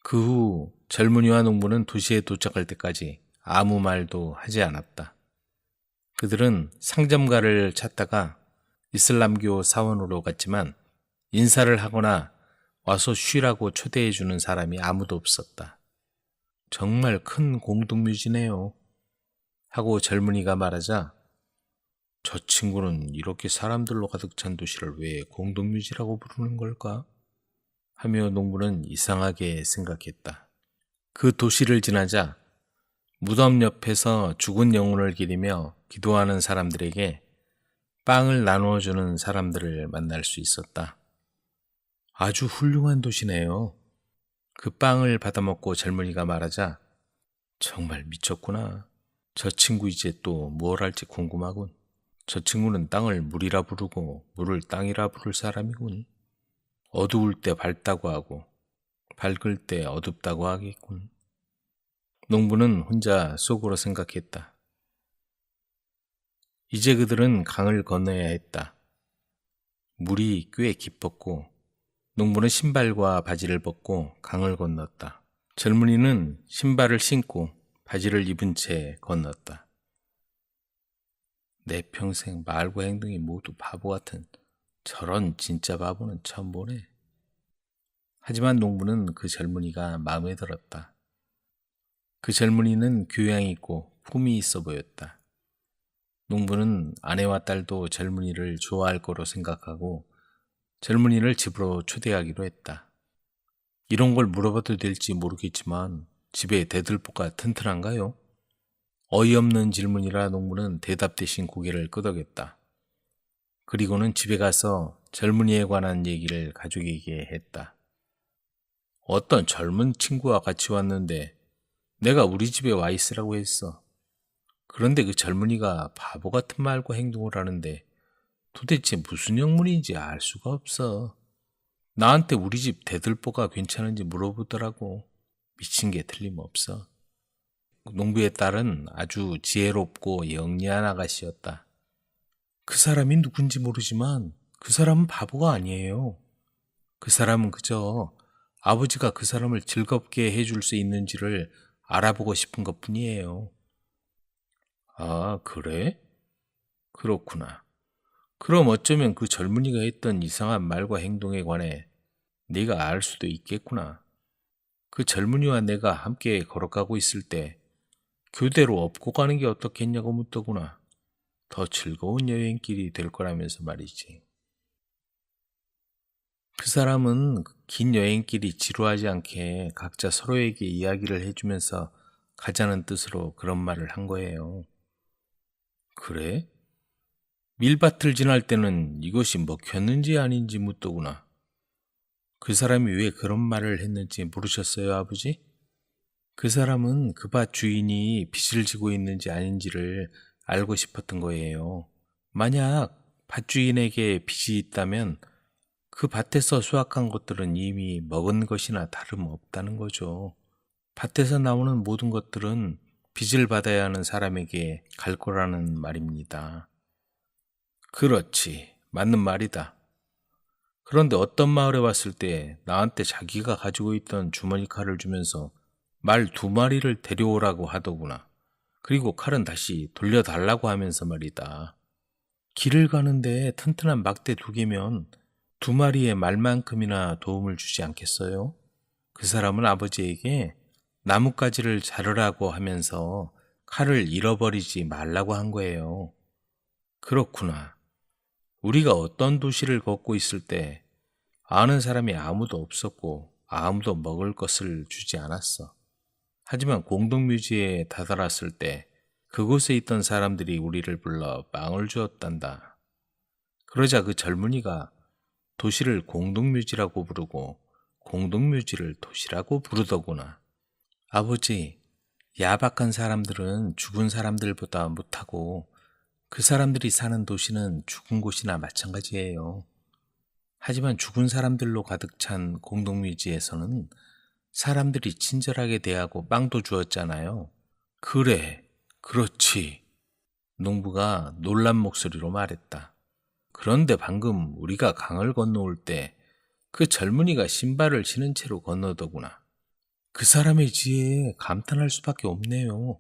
그 후 젊은이와 농부는 도시에 도착할 때까지 아무 말도 하지 않았다. 그들은 상점가를 찾다가 이슬람교 사원으로 갔지만 인사를 하거나 와서 쉬라고 초대해주는 사람이 아무도 없었다. 정말 큰 공동묘지네요. 하고 젊은이가 말하자 저 친구는 이렇게 사람들로 가득 찬 도시를 왜 공동묘지라고 부르는 걸까? 하며 농부는 이상하게 생각했다. 그 도시를 지나자 무덤 옆에서 죽은 영혼을 기리며 기도하는 사람들에게 빵을 나누어주는 사람들을 만날 수 있었다. 아주 훌륭한 도시네요. 그 빵을 받아먹고 젊은이가 말하자 정말 미쳤구나. 저 친구 이제 또 뭘 할지 궁금하군. 저 친구는 땅을 물이라 부르고 물을 땅이라 부를 사람이군. 어두울 때 밝다고 하고 밝을 때 어둡다고 하겠군. 농부는 혼자 속으로 생각했다. 이제 그들은 강을 건너야 했다. 물이 꽤 깊었고 농부는 신발과 바지를 벗고 강을 건넜다. 젊은이는 신발을 신고 바지를 입은 채 건넜다. 내 평생 말과 행동이 모두 바보 같은 저런 진짜 바보는 처음 보네. 하지만 농부는 그 젊은이가 마음에 들었다. 그 젊은이는 교양 있고 품이 있어 보였다. 농부는 아내와 딸도 젊은이를 좋아할 거로 생각하고 젊은이를 집으로 초대하기로 했다. 이런 걸 물어봐도 될지 모르겠지만 집에 대들보가 튼튼한가요? 어이없는 질문이라 농부는 대답 대신 고개를 끄덕였다. 그리고는 집에 가서 젊은이에 관한 얘기를 가족에게 했다. 어떤 젊은 친구와 같이 왔는데 내가 우리 집에 와 있으라고 했어. 그런데 그 젊은이가 바보 같은 말과 행동을 하는데 도대체 무슨 영문인지 알 수가 없어. 나한테 우리 집 대들보가 괜찮은지 물어보더라고. 미친 게 틀림없어. 농부의 딸은 아주 지혜롭고 영리한 아가씨였다. 그 사람이 누군지 모르지만 그 사람은 바보가 아니에요. 그 사람은 그저 아버지가 그 사람을 즐겁게 해줄 수 있는지를 알아보고 싶은 것뿐이에요. 아, 그래? 그렇구나. 그럼 어쩌면 그 젊은이가 했던 이상한 말과 행동에 관해 네가 알 수도 있겠구나. 그 젊은이와 내가 함께 걸어가고 있을 때 교대로 업고 가는 게 어떻겠냐고 묻더구나. 더 즐거운 여행길이 될 거라면서 말이지. 그 사람은 긴 여행길이 지루하지 않게 각자 서로에게 이야기를 해주면서 가자는 뜻으로 그런 말을 한 거예요. 그래? 밀밭을 지날 때는 이것이 먹혔는지 아닌지 묻더구나. 그 사람이 왜 그런 말을 했는지 물으셨어요, 아버지? 그 사람은 그 밭 주인이 빚을 지고 있는지 아닌지를 알고 싶었던 거예요. 만약 밭 주인에게 빚이 있다면 그 밭에서 수확한 것들은 이미 먹은 것이나 다름없다는 거죠. 밭에서 나오는 모든 것들은 빚을 받아야 하는 사람에게 갈 거라는 말입니다. 그렇지. 맞는 말이다. 그런데 어떤 마을에 왔을 때 나한테 자기가 가지고 있던 주머니 칼을 주면서 말 2마리를 데려오라고 하더구나. 그리고 칼은 다시 돌려달라고 하면서 말이다. 길을 가는데 튼튼한 막대 2개면 2마리의 말만큼이나 도움을 주지 않겠어요? 그 사람은 아버지에게 나뭇가지를 자르라고 하면서 칼을 잃어버리지 말라고 한 거예요. 그렇구나. 우리가 어떤 도시를 걷고 있을 때 아는 사람이 아무도 없었고 아무도 먹을 것을 주지 않았어. 하지만 공동묘지에 다다랐을 때 그곳에 있던 사람들이 우리를 불러 빵을 주었단다. 그러자 그 젊은이가 도시를 공동묘지라고 부르고 공동묘지를 도시라고 부르더구나. 아버지, 야박한 사람들은 죽은 사람들보다 못하고 그 사람들이 사는 도시는 죽은 곳이나 마찬가지예요. 하지만 죽은 사람들로 가득 찬 공동묘지에서는 사람들이 친절하게 대하고 빵도 주었잖아요. 그래, 그렇지. 농부가 놀란 목소리로 말했다. 그런데 방금 우리가 강을 건너올 때 그 젊은이가 신발을 신은 채로 건너더구나. 그 사람의 지혜에 감탄할 수밖에 없네요.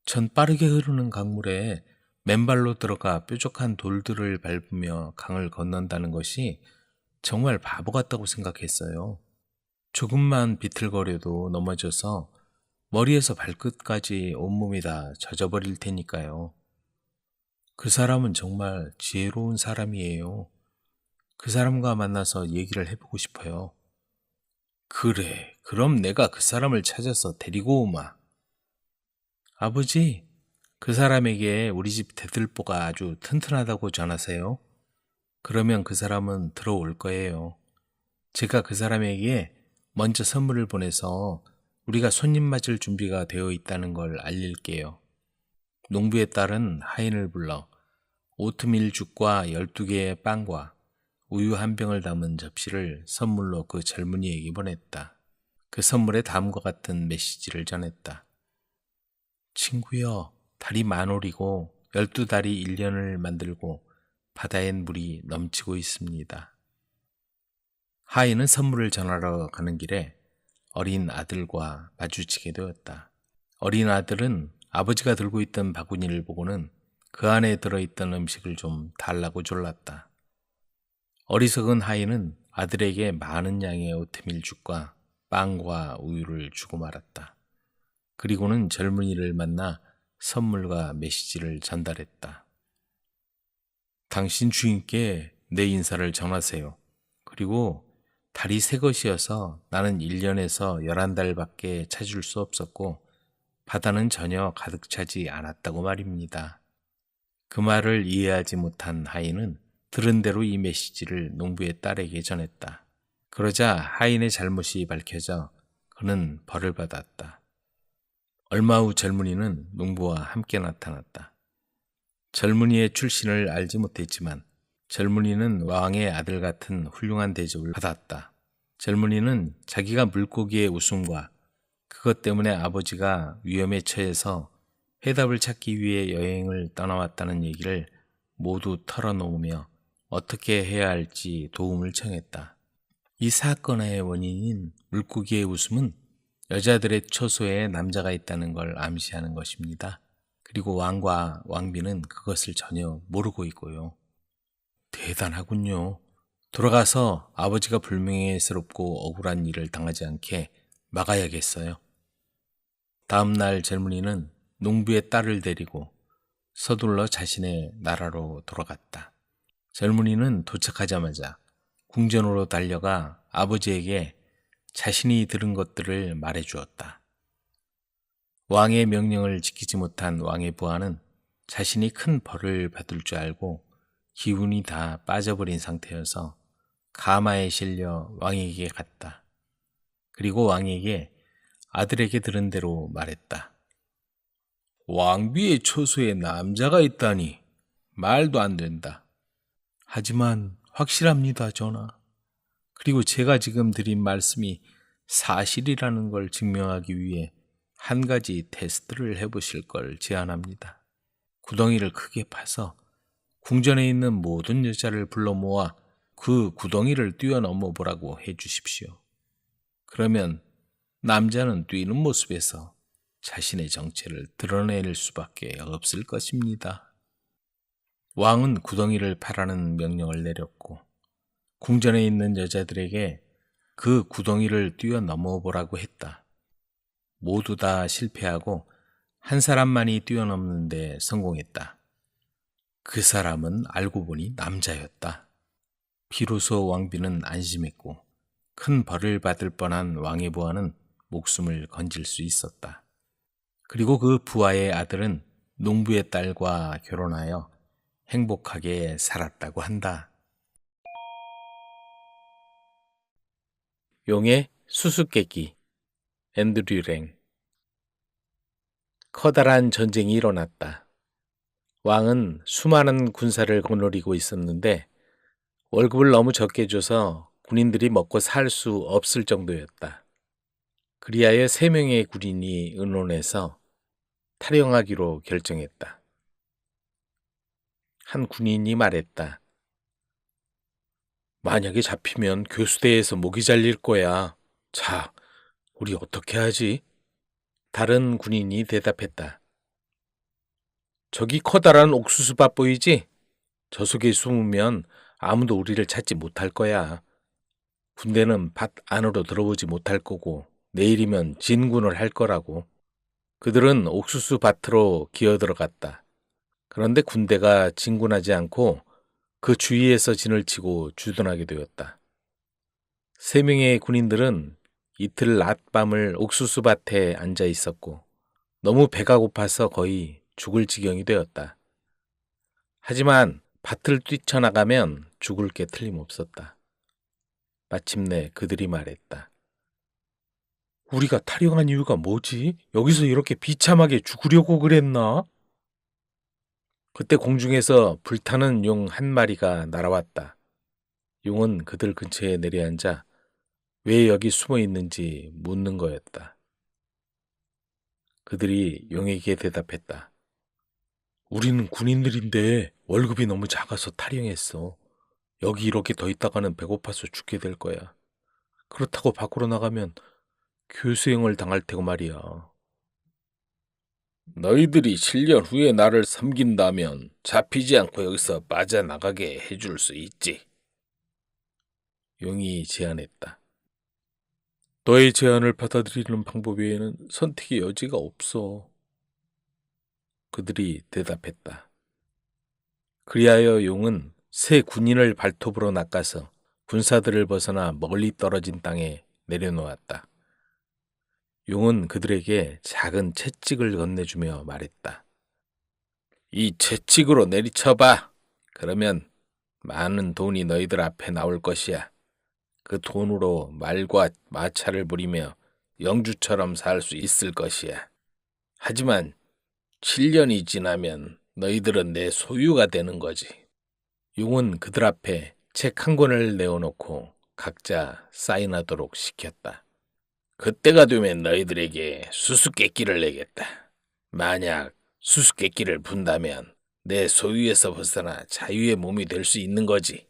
전 빠르게 흐르는 강물에 맨발로 들어가 뾰족한 돌들을 밟으며 강을 건넌다는 것이 정말 바보 같다고 생각했어요. 조금만 비틀거려도 넘어져서 머리에서 발끝까지 온몸이 다 젖어버릴 테니까요. 그 사람은 정말 지혜로운 사람이에요. 그 사람과 만나서 얘기를 해보고 싶어요. 그래, 그럼 내가 그 사람을 찾아서 데리고 오마. 아버지, 그 사람에게 우리 집 대들보가 아주 튼튼하다고 전하세요. 그러면 그 사람은 들어올 거예요. 제가 그 사람에게 먼저 선물을 보내서 우리가 손님 맞을 준비가 되어 있다는 걸 알릴게요. 농부의 딸은 하인을 불러 오트밀죽과 12개의 빵과 우유 1병을 담은 접시를 선물로 그 젊은이에게 보냈다. 그 선물에 다음과 같은 메시지를 전했다. 친구여, 달이 만올이고 12달이 1년을 만들고 바다엔 물이 넘치고 있습니다. 하인은 선물을 전하러 가는 길에 어린 아들과 마주치게 되었다. 어린 아들은 아버지가 들고 있던 바구니를 보고는 그 안에 들어있던 음식을 좀 달라고 졸랐다. 어리석은 하인은 아들에게 많은 양의 오트밀죽과 빵과 우유를 주고 말았다. 그리고는 젊은이를 만나 선물과 메시지를 전달했다. 당신 주인께 내 인사를 전하세요. 그리고 달이 새 것이어서 나는 1년에서 11달밖에 찾을 수 없었고 바다는 전혀 가득 차지 않았다고 말입니다. 그 말을 이해하지 못한 하인은 들은 대로 이 메시지를 농부의 딸에게 전했다. 그러자 하인의 잘못이 밝혀져 그는 벌을 받았다. 얼마 후 젊은이는 농부와 함께 나타났다. 젊은이의 출신을 알지 못했지만 젊은이는 왕의 아들 같은 훌륭한 대접을 받았다. 젊은이는 자기가 물고기의 웃음과 그것 때문에 아버지가 위험에 처해서 해답을 찾기 위해 여행을 떠나왔다는 얘기를 모두 털어놓으며 어떻게 해야 할지 도움을 청했다. 이 사건의 원인인 물고기의 웃음은 여자들의 처소에 남자가 있다는 걸 암시하는 것입니다. 그리고 왕과 왕비는 그것을 전혀 모르고 있고요. 대단하군요. 돌아가서 아버지가 불명예스럽고 억울한 일을 당하지 않게 막아야겠어요. 다음 날 젊은이는 농부의 딸을 데리고 서둘러 자신의 나라로 돌아갔다. 젊은이는 도착하자마자 궁전으로 달려가 아버지에게 자신이 들은 것들을 말해 주었다. 왕의 명령을 지키지 못한 왕의 부하는 자신이 큰 벌을 받을 줄 알고 기운이 다 빠져버린 상태여서 가마에 실려 왕에게 갔다. 그리고 왕에게 아들에게 들은 대로 말했다. 왕비의 처소에 남자가 있다니 말도 안 된다. 하지만 확실합니다, 전하. 그리고 제가 지금 드린 말씀이 사실이라는 걸 증명하기 위해 한 가지 테스트를 해보실 걸 제안합니다. 구덩이를 크게 파서 궁전에 있는 모든 여자를 불러 모아 그 구덩이를 뛰어넘어 보라고 해주십시오. 그러면 남자는 뛰는 모습에서 자신의 정체를 드러낼 수밖에 없을 것입니다. 왕은 구덩이를 파라는 명령을 내렸고 궁전에 있는 여자들에게 그 구덩이를 뛰어넘어 보라고 했다. 모두 다 실패하고 한 사람만이 뛰어넘는 데 성공했다. 그 사람은 알고 보니 남자였다. 비로소 왕비는 안심했고 큰 벌을 받을 뻔한 왕의 부하는 목숨을 건질 수 있었다. 그리고 그 부하의 아들은 농부의 딸과 결혼하여 행복하게 살았다고 한다. 용의 수수께끼 앤드류 랭. 커다란 전쟁이 일어났다. 왕은 수많은 군사를 거느리고 있었는데 월급을 너무 적게 줘서 군인들이 먹고 살 수 없을 정도였다. 그리하여 3명의 군인이 의논해서 탈영하기로 결정했다. 한 군인이 말했다. 만약에 잡히면 교수대에서 목이 잘릴 거야. 자, 우리 어떻게 하지? 다른 군인이 대답했다. 저기 커다란 옥수수밭 보이지? 저 속에 숨으면 아무도 우리를 찾지 못할 거야. 군대는 밭 안으로 들어오지 못할 거고 내일이면 진군을 할 거라고. 그들은 옥수수 밭으로 기어들어갔다. 그런데 군대가 진군하지 않고 그 주위에서 진을 치고 주둔하게 되었다. 3명의 군인들은 이틀 낮밤을 옥수수밭에 앉아 있었고 너무 배가 고파서 거의 죽을 지경이 되었다. 하지만 밭을 뛰쳐나가면 죽을 게 틀림없었다. 마침내 그들이 말했다. 우리가 탈영한 이유가 뭐지? 여기서 이렇게 비참하게 죽으려고 그랬나? 그때 공중에서 불타는 용 한 마리가 날아왔다. 용은 그들 근처에 내려앉아 왜 여기 숨어 있는지 묻는 거였다. 그들이 용에게 대답했다. 우리는 군인들인데 월급이 너무 작아서 탈영했어. 여기 이렇게 더 있다가는 배고파서 죽게 될 거야. 그렇다고 밖으로 나가면 교수형을 당할 테고 말이야. 너희들이 7년 후에 나를 섬긴다면 잡히지 않고 여기서 빠져나가게 해줄 수 있지. 용이 제안했다. 너의 제안을 받아들이는 방법 외에는 선택의 여지가 없어. 그들이 대답했다. 그리하여 용은 새 군인을 발톱으로 낚아서 군사들을 벗어나 멀리 떨어진 땅에 내려놓았다. 용은 그들에게 작은 채찍을 건네주며 말했다. 이 채찍으로 내리쳐봐. 그러면 많은 돈이 너희들 앞에 나올 것이야. 그 돈으로 말과 마차를 부리며 영주처럼 살 수 있을 것이야. 하지만 7년이 지나면 너희들은 내 소유가 되는 거지. 용은 그들 앞에 책 한 권을 내어놓고 각자 사인하도록 시켰다. 그때가 되면 너희들에게 수수께끼를 내겠다. 만약 수수께끼를 분다면 내 소유에서 벗어나 자유의 몸이 될 수 있는 거지.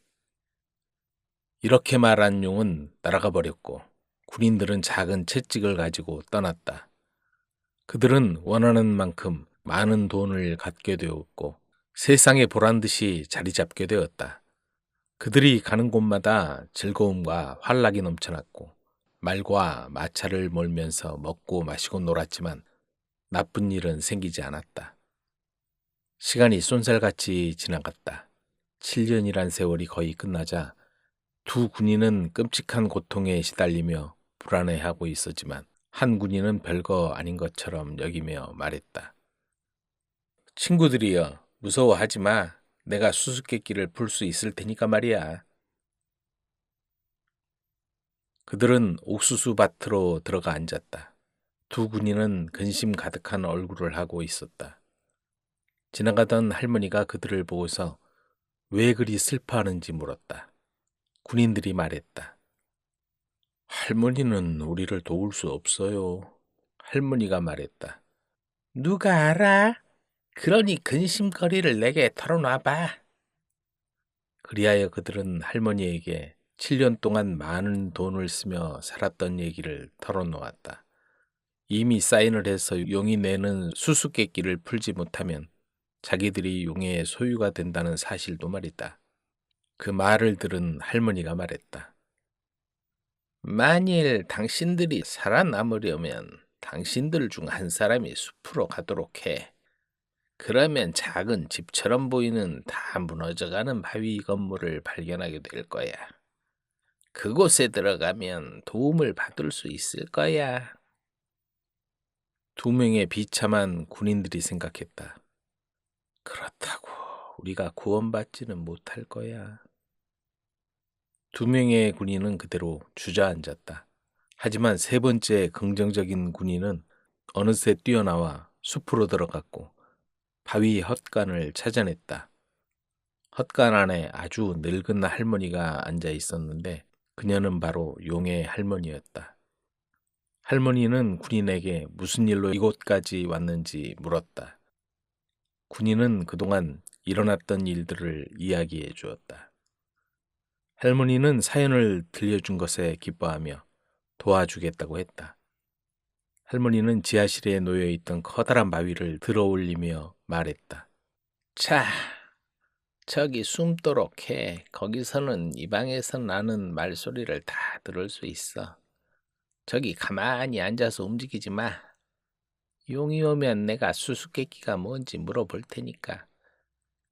이렇게 말한 용은 날아가 버렸고 군인들은 작은 채찍을 가지고 떠났다. 그들은 원하는 만큼 많은 돈을 갖게 되었고 세상에 보란듯이 자리 잡게 되었다. 그들이 가는 곳마다 즐거움과 환락이 넘쳐났고 말과 마차를 몰면서 먹고 마시고 놀았지만 나쁜 일은 생기지 않았다. 시간이 쏜살같이 지나갔다. 7년이란 세월이 거의 끝나자 두 군인은 끔찍한 고통에 시달리며 불안해하고 있었지만 한 군인은 별거 아닌 것처럼 여기며 말했다. 친구들이여, 무서워하지 마. 내가 수수께끼를 풀 수 있을 테니까 말이야. 그들은 옥수수 밭으로 들어가 앉았다. 두 군인은 근심 가득한 얼굴을 하고 있었다. 지나가던 할머니가 그들을 보고서 왜 그리 슬퍼하는지 물었다. 군인들이 말했다. 할머니는 우리를 도울 수 없어요. 할머니가 말했다. 누가 알아? 그러니 근심거리를 내게 털어놔봐. 그리하여 그들은 할머니에게 7년 동안 많은 돈을 쓰며 살았던 얘기를 털어놓았다. 이미 사인을 해서 용이 내는 수수께끼를 풀지 못하면 자기들이 용의 소유가 된다는 사실도 말이다. 그 말을 들은 할머니가 말했다. 만일 당신들이 살아남으려면 당신들 중 한 사람이 숲으로 가도록 해. 그러면 작은 집처럼 보이는 다 무너져가는 바위 건물을 발견하게 될 거야. 그곳에 들어가면 도움을 받을 수 있을 거야. 두 명의 비참한 군인들이 생각했다. 그렇다고 우리가 구원받지는 못할 거야. 두 명의 군인은 그대로 주저앉았다. 하지만 세 번째 긍정적인 군인은 어느새 뛰어나와 숲으로 들어갔고 바위 헛간을 찾아냈다. 헛간 안에 아주 늙은 할머니가 앉아 있었는데 그녀는 바로 용의 할머니였다. 할머니는 군인에게 무슨 일로 이곳까지 왔는지 물었다. 군인은 그동안 일어났던 일들을 이야기해 주었다. 할머니는 사연을 들려준 것에 기뻐하며 도와주겠다고 했다. 할머니는 지하실에 놓여있던 커다란 바위를 들어올리며 말했다. 자, 저기 숨도록 해. 거기서는 이 방에서 나는 말소리를 다 들을 수 있어. 저기 가만히 앉아서 움직이지 마. 용이 오면 내가 수수께끼가 뭔지 물어볼 테니까.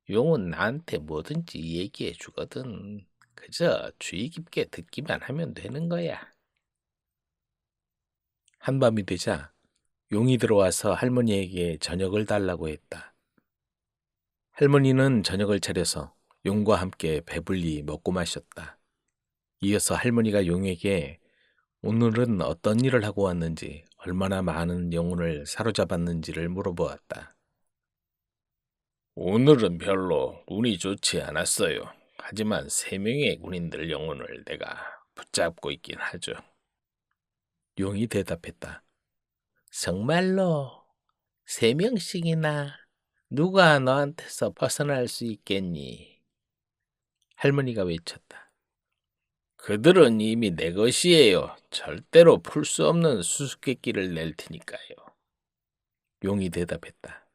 용은 나한테 뭐든지 얘기해 주거든. 그저 주의 깊게 듣기만 하면 되는 거야. 한밤이 되자 용이 들어와서 할머니에게 저녁을 달라고 했다. 할머니는 저녁을 차려서 용과 함께 배불리 먹고 마셨다. 이어서 할머니가 용에게 오늘은 어떤 일을 하고 왔는지, 얼마나 많은 영혼을 사로잡았는지를 물어보았다. 오늘은 별로 운이 좋지 않았어요. 하지만 3명의 군인들 영혼을 내가 붙잡고 있긴 하죠. 용이 대답했다. 정말로 3명씩이나? 누가 너한테서 벗어날 수 있겠니? 할머니가 외쳤다. 그들은 이미 내 것이에요. 절대로 풀 수 없는 수수께끼를 낼 테니까요. 용이 대답했다.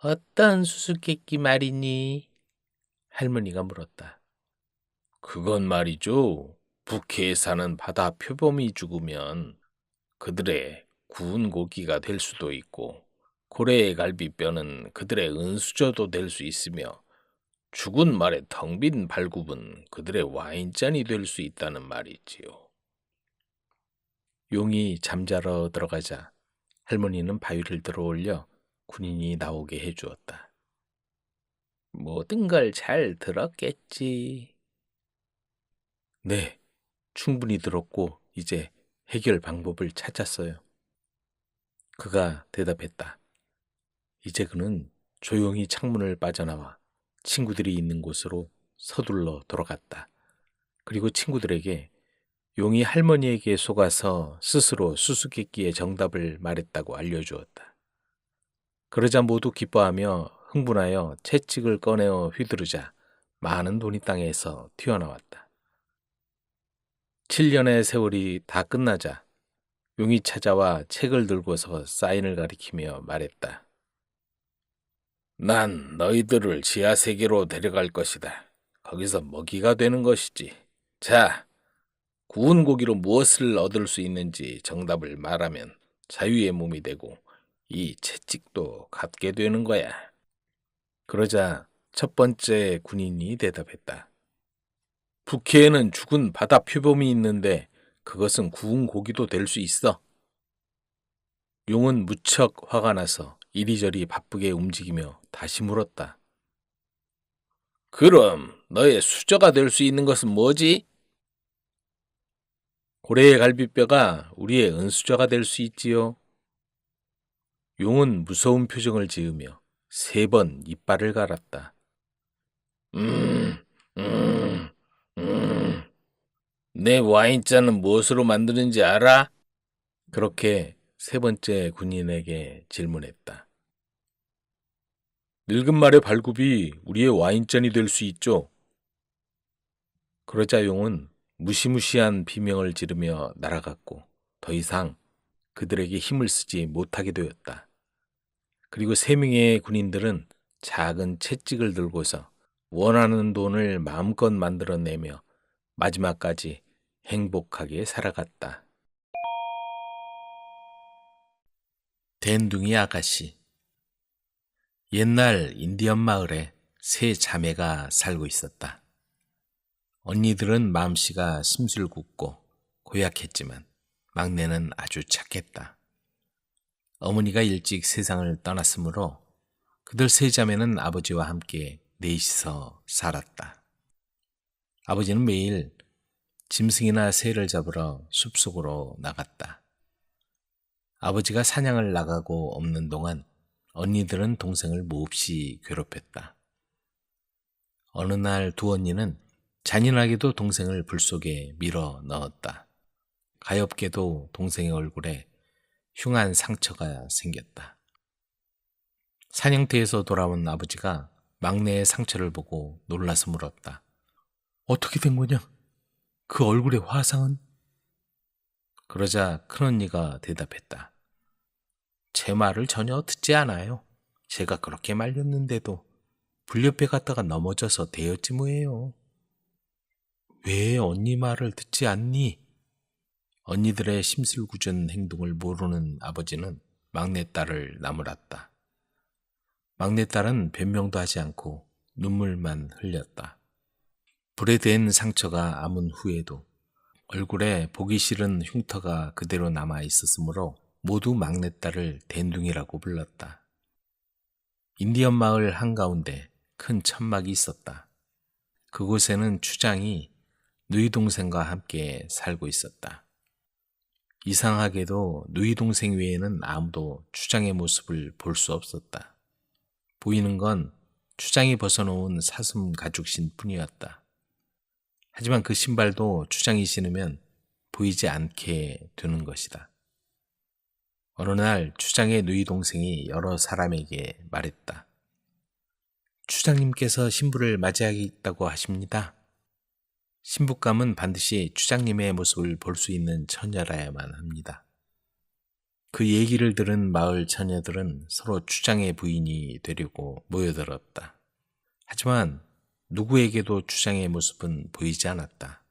어떤 수수께끼 말이니? 할머니가 물었다. 그건 말이죠. 북해에 사는 바다 표범이 죽으면 그들의 구운 고기가 될 수도 있고, 고래의 갈비뼈는 그들의 은수저도 될 수 있으며, 죽은 말의 텅 빈 발굽은 그들의 와인잔이 될 수 있다는 말이지요. 용이 잠자러 들어가자 할머니는 바위를 들어올려 군인이 나오게 해주었다. 모든 걸 잘 들었겠지. 네, 충분히 들었고 이제 해결 방법을 찾았어요. 그가 대답했다. 이제 그는 조용히 창문을 빠져나와 친구들이 있는 곳으로 서둘러 돌아갔다. 그리고 친구들에게 용이 할머니에게 속아서 스스로 수수께끼의 정답을 말했다고 알려주었다. 그러자 모두 기뻐하며 흥분하여 채찍을 꺼내어 휘두르자 많은 돈이 땅에서 튀어나왔다. 7년의 세월이 다 끝나자 용이 찾아와 책을 들고서 사인을 가리키며 말했다. 난 너희들을 지하세계로 데려갈 것이다. 거기서 먹이가 되는 것이지. 자, 구운 고기로 무엇을 얻을 수 있는지 정답을 말하면 자유의 몸이 되고 이 채찍도 갖게 되는 거야. 그러자 첫 번째 군인이 대답했다. 북해에는 죽은 바다 표범이 있는데 그것은 구운 고기도 될 수 있어. 용은 무척 화가 나서 이리저리 바쁘게 움직이며 다시 물었다. 그럼 너의 수저가 될 수 있는 것은 뭐지? 고래의 갈비뼈가 우리의 은수저가 될 수 있지요. 용은 무서운 표정을 지으며 3번 이빨을 갈았다. 음, 음, 음. 내 와인잔은 무엇으로 만드는지 알아? 그렇게 3번째 군인에게 질문했다. 늙은 말의 발굽이 우리의 와인잔이 될 수 있죠. 그러자 용은 무시무시한 비명을 지르며 날아갔고 더 이상 그들에게 힘을 쓰지 못하게 되었다. 그리고 3명의 군인들은 작은 채찍을 들고서 원하는 돈을 마음껏 만들어내며 마지막까지 행복하게 살아갔다. 댄둥이 아가씨. 옛날 인디언 마을에 3 자매가 살고 있었다. 언니들은 마음씨가 심술궂고 고약했지만 막내는 아주 착했다. 어머니가 일찍 세상을 떠났으므로 그들 3 자매는 아버지와 함께 넷이서 살았다. 아버지는 매일 짐승이나 새를 잡으러 숲속으로 나갔다. 아버지가 사냥을 나가고 없는 동안 언니들은 동생을 몹시 괴롭혔다. 어느 날 2 언니는 잔인하게도 동생을 불 속에 밀어 넣었다. 가엾게도 동생의 얼굴에 흉한 상처가 생겼다. 사냥터에서 돌아온 아버지가 막내의 상처를 보고 놀라서 물었다. 어떻게 된 거냐? 그 얼굴의 화상은? 그러자 큰언니가 대답했다. 제 말을 전혀 듣지 않아요. 제가 그렇게 말렸는데도 불 옆에 갔다가 넘어져서 되었지 뭐예요. 왜 언니 말을 듣지 않니? 언니들의 심술궂은 행동을 모르는 아버지는 막내딸을 나무랐다. 막내딸은 변명도 하지 않고 눈물만 흘렸다. 불에 댄 상처가 아문 후에도 얼굴에 보기 싫은 흉터가 그대로 남아 있었으므로 모두 막내딸을 댄둥이라고 불렀다. 인디언 마을 한가운데 큰 천막이 있었다. 그곳에는 추장이 누이 동생과 함께 살고 있었다. 이상하게도 누이 동생 외에는 아무도 추장의 모습을 볼 수 없었다. 보이는 건 추장이 벗어놓은 사슴 가죽신 뿐이었다. 하지만 그 신발도 추장이 신으면 보이지 않게 되는 것이다. 어느 날 추장의 누이 동생이 여러 사람에게 말했다. 추장님께서 신부를 맞이하겠다고 하십니다. 신부감은 반드시 추장님의 모습을 볼 수 있는 처녀라야만 합니다. 그 얘기를 들은 마을 처녀들은 서로 추장의 부인이 되려고 모여들었다. 하지만 누구에게도 추장의 모습은 보이지 않았다.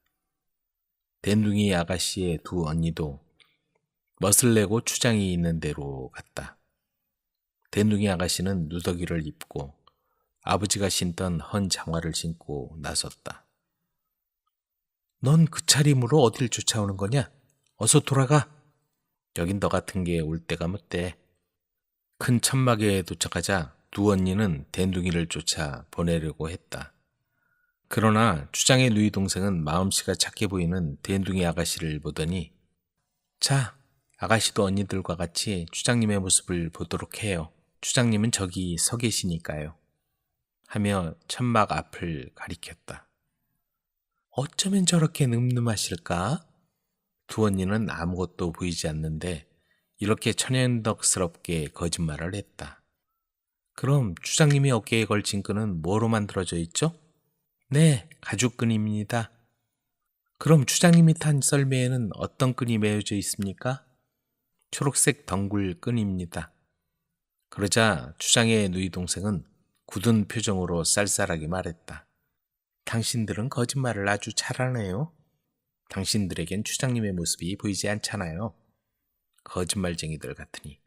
댄둥이 아가씨의 두 언니도 멋을 내고 추장이 있는 데로 갔다. 댄둥이 아가씨는 누더기를 입고 아버지가 신던 헌 장화를 신고 나섰다. 넌 그 차림으로 어딜 쫓아오는 거냐? 어서 돌아가. 여긴 너 같은 게 올 때가 못돼. 큰 천막에 도착하자 두 언니는 댄둥이를 쫓아 보내려고 했다. 그러나 추장의 누이 동생은 마음씨가 착해 보이는 댄둥이 아가씨를 보더니 자, 아가씨도 언니들과 같이 추장님의 모습을 보도록 해요. 추장님은 저기 서 계시니까요. 하며 천막 앞을 가리켰다. 어쩌면 저렇게 늠름하실까? 두 언니는 아무것도 보이지 않는데 이렇게 천연덕스럽게 거짓말을 했다. 그럼 추장님이 어깨에 걸친 끈은 뭐로 만들어져 있죠? 네, 가죽끈입니다. 그럼 추장님이 탄 썰매에는 어떤 끈이 매어져 있습니까? 초록색 덩굴 끈입니다. 그러자 추장의 누이 동생은 굳은 표정으로 쌀쌀하게 말했다. 당신들은 거짓말을 아주 잘하네요. 당신들에겐 추장님의 모습이 보이지 않잖아요. 거짓말쟁이들 같으니.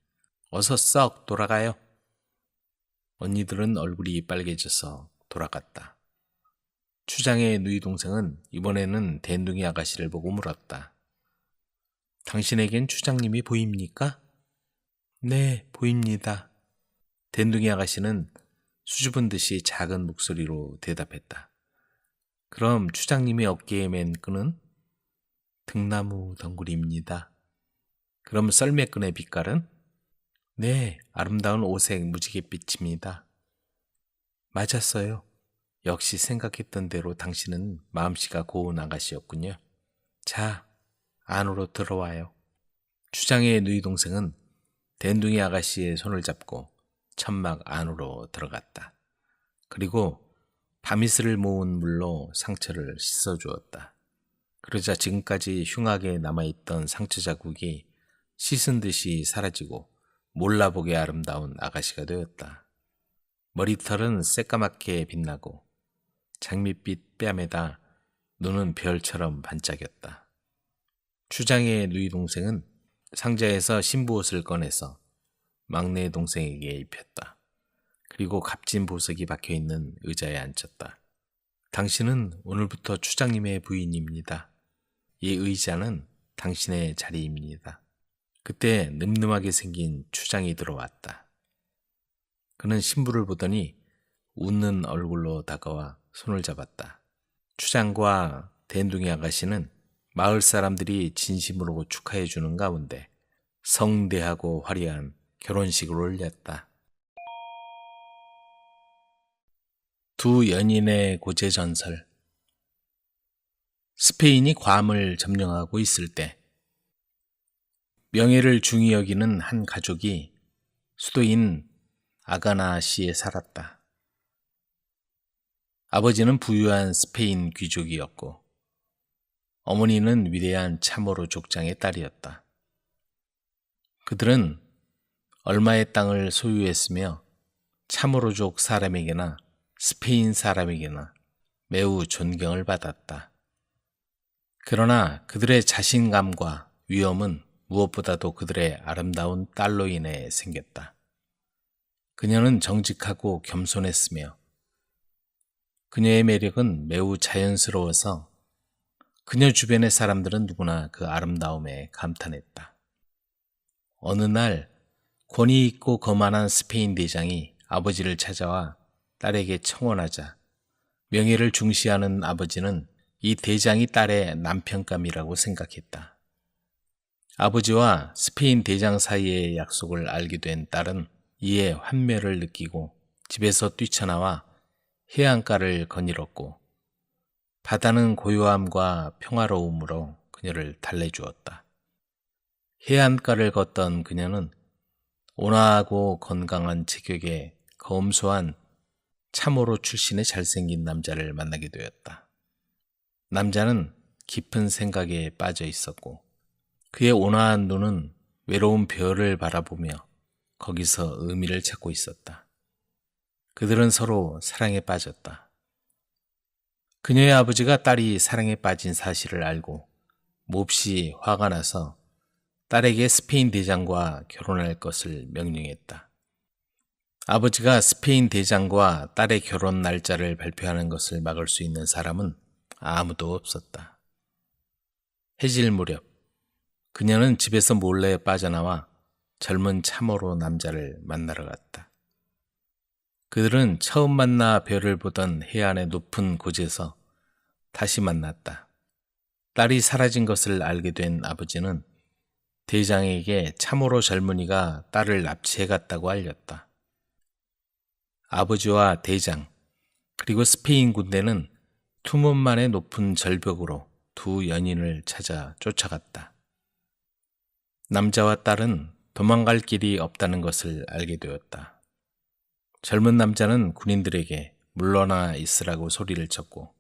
어서 썩 돌아가요. 언니들은 얼굴이 빨개져서 돌아갔다. 추장의 누이 동생은 이번에는 댄둥이 아가씨를 보고 물었다. 당신에겐 추장님이 보입니까? 네, 보입니다. 댄둥이 아가씨는 수줍은 듯이 작은 목소리로 대답했다. 그럼 추장님이 어깨에 맨 끈은? 등나무 덩굴입니다. 그럼 썰매끈의 빛깔은? 네, 아름다운 오색 무지갯빛입니다. 맞았어요. 역시 생각했던 대로 당신은 마음씨가 고운 아가씨였군요. 자, 안으로 들어와요. 추장의 누이 동생은 댄둥이 아가씨의 손을 잡고 천막 안으로 들어갔다. 그리고 밤이슬을 모은 물로 상처를 씻어주었다. 그러자 지금까지 흉하게 남아있던 상처 자국이 씻은 듯이 사라지고 몰라보게 아름다운 아가씨가 되었다. 머리털은 새까맣게 빛나고 장밋빛 뺨에다 눈은 별처럼 반짝였다. 추장의 누이 동생은 상자에서 신부옷을 꺼내서 막내 동생에게 입혔다. 그리고 값진 보석이 박혀있는 의자에 앉혔다. 당신은 오늘부터 추장님의 부인입니다. 이 의자는 당신의 자리입니다. 그때 늠름하게 생긴 추장이 들어왔다. 그는 신부를 보더니 웃는 얼굴로 다가와 손을 잡았다. 추장과 댄둥이 아가씨는 마을 사람들이 진심으로 축하해 주는 가운데 성대하고 화려한 결혼식을 올렸다. 두 연인의 고제 전설. 스페인이 괌을 점령하고 있을 때 명예를 중히 여기는 한 가족이 수도인 아가나시에 살았다. 아버지는 부유한 스페인 귀족이었고 어머니는 위대한 참모로 족장의 딸이었다. 그들은 얼마의 땅을 소유했으며 참모로족 사람에게나 스페인 사람에게나 매우 존경을 받았다. 그러나 그들의 자신감과 위엄은 무엇보다도 그들의 아름다운 딸로 인해 생겼다. 그녀는 정직하고 겸손했으며 그녀의 매력은 매우 자연스러워서 그녀 주변의 사람들은 누구나 그 아름다움에 감탄했다. 어느 날 권위 있고 거만한 스페인 대장이 아버지를 찾아와 딸에게 청혼하자 명예를 중시하는 아버지는 이 대장이 딸의 남편감이라고 생각했다. 아버지와 스페인 대장 사이의 약속을 알게 된 딸은 이에 환멸을 느끼고 집에서 뛰쳐나와 해안가를 거닐었고 바다는 고요함과 평화로움으로 그녀를 달래주었다. 해안가를 걷던 그녀는 온화하고 건강한 체격의 검소한 참호로 출신의 잘생긴 남자를 만나게 되었다. 남자는 깊은 생각에 빠져 있었고 그의 온화한 눈은 외로운 별을 바라보며 거기서 의미를 찾고 있었다. 그들은 서로 사랑에 빠졌다. 그녀의 아버지가 딸이 사랑에 빠진 사실을 알고 몹시 화가 나서 딸에게 스페인 대장과 결혼할 것을 명령했다. 아버지가 스페인 대장과 딸의 결혼 날짜를 발표하는 것을 막을 수 있는 사람은 아무도 없었다. 해질 무렵 그녀는 집에서 몰래 빠져나와 젊은 참호로 남자를 만나러 갔다. 그들은 처음 만나 별을 보던 해안의 높은 곳에서 다시 만났다. 딸이 사라진 것을 알게 된 아버지는 대장에게 참호로 젊은이가 딸을 납치해갔다고 알렸다. 아버지와 대장 그리고 스페인 군대는 투몬만의 높은 절벽으로 두 연인을 찾아 쫓아갔다. 남자와 딸은 도망갈 길이 없다는 것을 알게 되었다. 젊은 남자는 군인들에게 물러나 있으라고 소리를 쳤고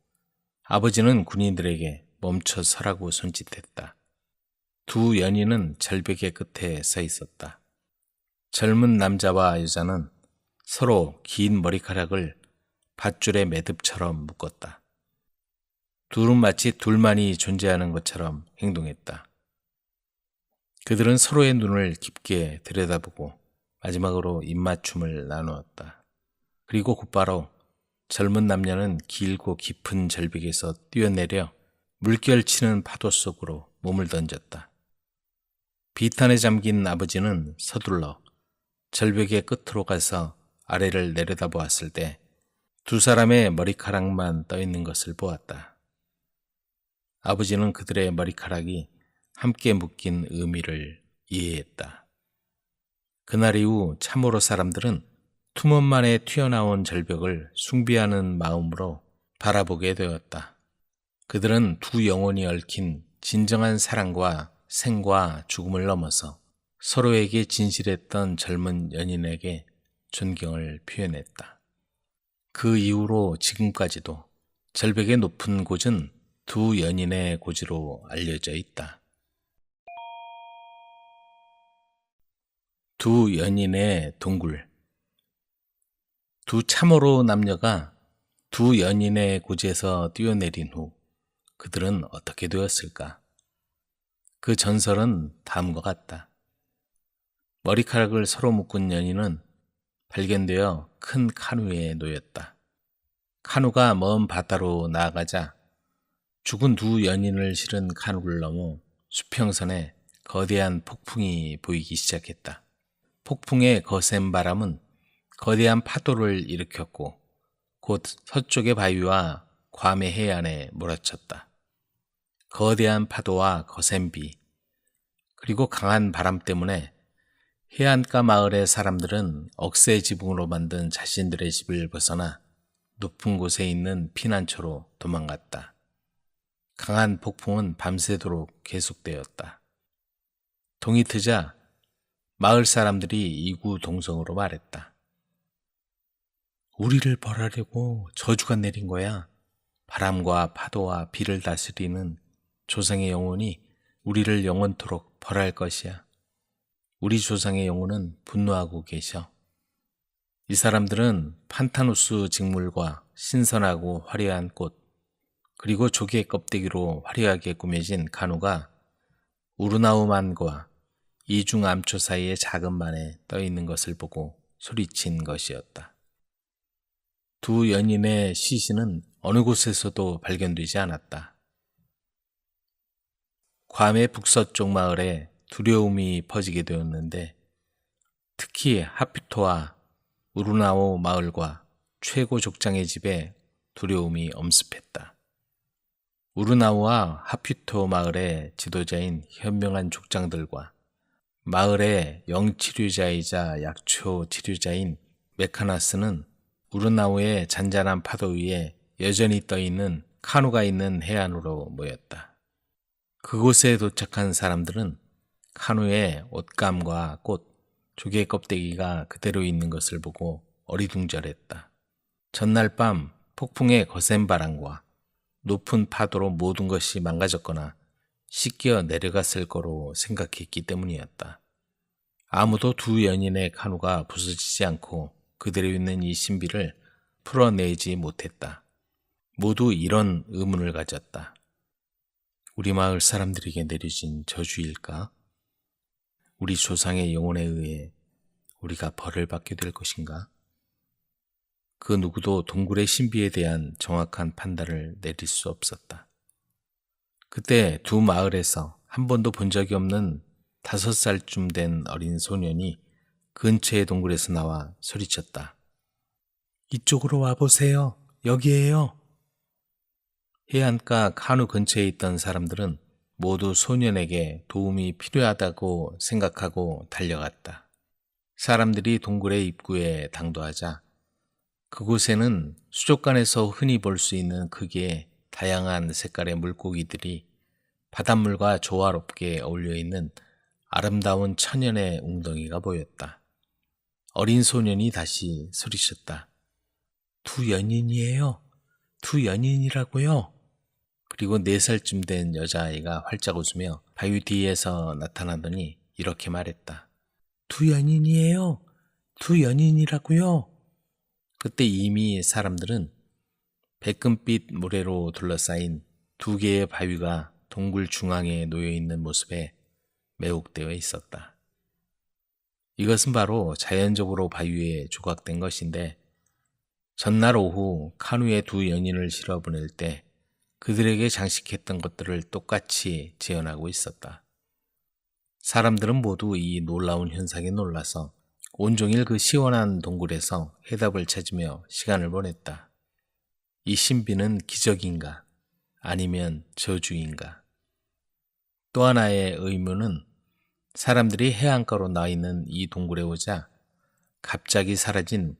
아버지는 군인들에게 멈춰 서라고 손짓했다. 두 연인은 절벽의 끝에 서 있었다. 젊은 남자와 여자는 서로 긴 머리카락을 밧줄의 매듭처럼 묶었다. 둘은 마치 둘만이 존재하는 것처럼 행동했다. 그들은 서로의 눈을 깊게 들여다보고 마지막으로 입맞춤을 나누었다. 그리고 곧바로 젊은 남녀는 길고 깊은 절벽에서 뛰어내려 물결치는 파도 속으로 몸을 던졌다. 비탄에 잠긴 아버지는 서둘러 절벽의 끝으로 가서 아래를 내려다보았을 때 두 사람의 머리카락만 떠 있는 것을 보았다. 아버지는 그들의 머리카락이 함께 묶인 의미를 이해했다. 그날 이후 참으로 사람들은 투먼만에 튀어나온 절벽을 숭배하는 마음으로 바라보게 되었다. 그들은 두 영혼이 얽힌 진정한 사랑과 생과 죽음을 넘어서 서로에게 진실했던 젊은 연인에게 존경을 표현했다. 그 이후로 지금까지도 절벽의 높은 곳은 두 연인의 고지로 알려져 있다. 두 연인의 동굴. 두 참호로 남녀가 두 연인의 고지에서 뛰어내린 후 그들은 어떻게 되었을까? 그 전설은 다음과 같다. 머리카락을 서로 묶은 연인은 발견되어 큰 카누에 놓였다. 카누가 먼 바다로 나아가자 죽은 두 연인을 실은 카누를 넘어 수평선에 거대한 폭풍이 보이기 시작했다. 폭풍의 거센 바람은 거대한 파도를 일으켰고 곧 서쪽의 바위와 괌의 해안에 몰아쳤다. 거대한 파도와 거센 비 그리고 강한 바람 때문에 해안가 마을의 사람들은 억새 지붕으로 만든 자신들의 집을 벗어나 높은 곳에 있는 피난처로 도망갔다. 강한 폭풍은 밤새도록 계속되었다. 동이 트자 마을 사람들이 이구동성으로 말했다. 우리를 벌하려고 저주가 내린 거야. 바람과 파도와 비를 다스리는 조상의 영혼이 우리를 영원토록 벌할 것이야. 우리 조상의 영혼은 분노하고 계셔. 이 사람들은 판타누스 직물과 신선하고 화려한 꽃, 그리고 조개 껍데기로 화려하게 꾸며진 카누가 우르나우만과 이중 암초 사이의 작은 만에 떠 있는 것을 보고 소리친 것이었다. 두 연인의 시신은 어느 곳에서도 발견되지 않았다. 괌의 북서쪽 마을에 두려움이 퍼지게 되었는데 특히 하피토와 우르나오 마을과 최고 족장의 집에 두려움이 엄습했다. 우르나오와 하피토 마을의 지도자인 현명한 족장들과 마을의 영치료자이자 약초 치료자인 메카나스는 우르나오의 잔잔한 파도 위에 여전히 떠있는 카누가 있는 해안으로 모였다. 그곳에 도착한 사람들은 카누에 옷감과 꽃, 조개 껍데기가 그대로 있는 것을 보고 어리둥절했다. 전날 밤 폭풍의 거센 바람과 높은 파도로 모든 것이 망가졌거나 씻겨 내려갔을 거로 생각했기 때문이었다. 아무도 두 연인의 카누가 부서지지 않고 그대로 있는 이 신비를 풀어내지 못했다. 모두 이런 의문을 가졌다. 우리 마을 사람들에게 내려진 저주일까? 우리 조상의 영혼에 의해 우리가 벌을 받게 될 것인가? 그 누구도 동굴의 신비에 대한 정확한 판단을 내릴 수 없었다. 그때 두 마을에서 한 번도 본 적이 없는 5살쯤 된 어린 소년이 근처의 동굴에서 나와 소리쳤다. 이쪽으로 와보세요. 여기에요. 해안가 카누 근처에 있던 사람들은 모두 소년에게 도움이 필요하다고 생각하고 달려갔다. 사람들이 동굴의 입구에 당도하자 그곳에는 수족관에서 흔히 볼 수 있는 크기의 다양한 색깔의 물고기들이 바닷물과 조화롭게 어울려 있는 아름다운 천연의 웅덩이가 보였다. 어린 소년이 다시 소리쳤다. 두 연인이에요. 두 연인이라고요. 그리고 4살쯤 된 여자아이가 활짝 웃으며 바위 뒤에서 나타나더니 이렇게 말했다. 두 연인이에요. 두 연인이라고요. 그때 이미 사람들은 백금빛 모래로 둘러싸인 2개의 바위가 동굴 중앙에 놓여 있는 모습에 매혹되어 있었다. 이것은 바로 자연적으로 바위에 조각된 것인데 전날 오후 카누에 두 연인을 실어 보낼 때 그들에게 장식했던 것들을 똑같이 재현하고 있었다. 사람들은 모두 이 놀라운 현상에 놀라서 온종일 그 시원한 동굴에서 해답을 찾으며 시간을 보냈다. 이 신비는 기적인가? 아니면 저주인가? 또 하나의 의문은 사람들이 해안가로 나와 있는 이 동굴에 오자 갑자기 사라진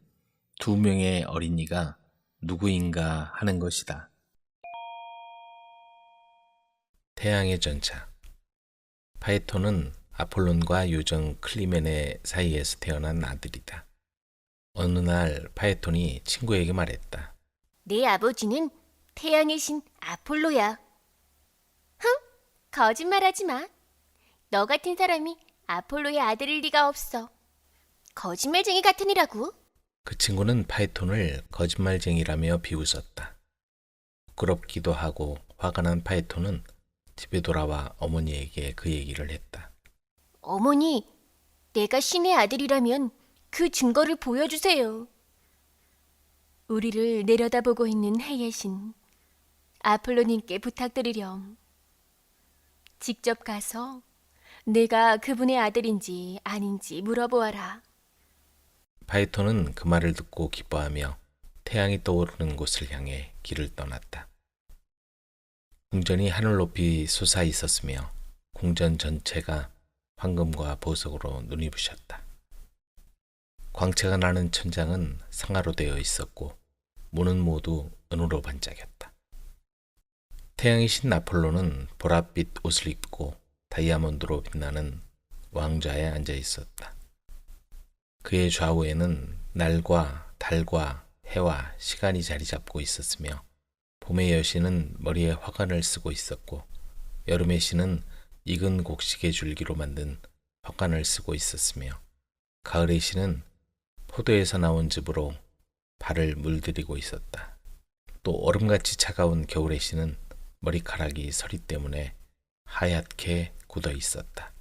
2명의 어린이가 누구인가 하는 것이다. 태양의 전차. 파이톤은 아폴론과 요정 클리멘의 사이에서 태어난 아들이다. 어느 날 파이톤이 친구에게 말했다.
내 아버지는 태양의 신 아폴로야. 흥, 거짓말하지 마. 너 같은 사람이 아폴로의 아들일 리가 없어. 거짓말쟁이 같으니라고.
그 친구는 파이톤을 거짓말쟁이라며 비웃었다. 부끄럽기도 하고 화가 난 파이톤은 집에 돌아와 어머니에게 그 얘기를 했다.
어머니, 내가 신의 아들이라면 그 증거를 보여주세요. 우리를 내려다보고 있는 해의 신 아폴로님께 부탁드리렴. 직접 가서 내가 그분의 아들인지 아닌지 물어보아라.
파이톤은 그 말을 듣고 기뻐하며 태양이 떠오르는 곳을 향해 길을 떠났다. 궁전이 하늘 높이 솟아 있었으며 궁전 전체가 황금과 보석으로 눈이 부셨다. 광채가 나는 천장은 상아로 되어 있었고 문은 모두 은으로 반짝였다. 태양의 신 아폴로는 보랏빛 옷을 입고 다이아몬드로 빛나는 왕좌에 앉아 있었다. 그의 좌우에는 날과 달과 해와 시간이 자리 잡고 있었으며 봄의 여신은 머리에 화관을 쓰고 있었고 여름의 신은 익은 곡식의 줄기로 만든 화관을 쓰고 있었으며 가을의 신은 포도에서 나온 즙으로 발을 물들이고 있었다. 또 얼음같이 차가운 겨울의 신은 머리카락이 서리 때문에 하얗게 굳어 있었다.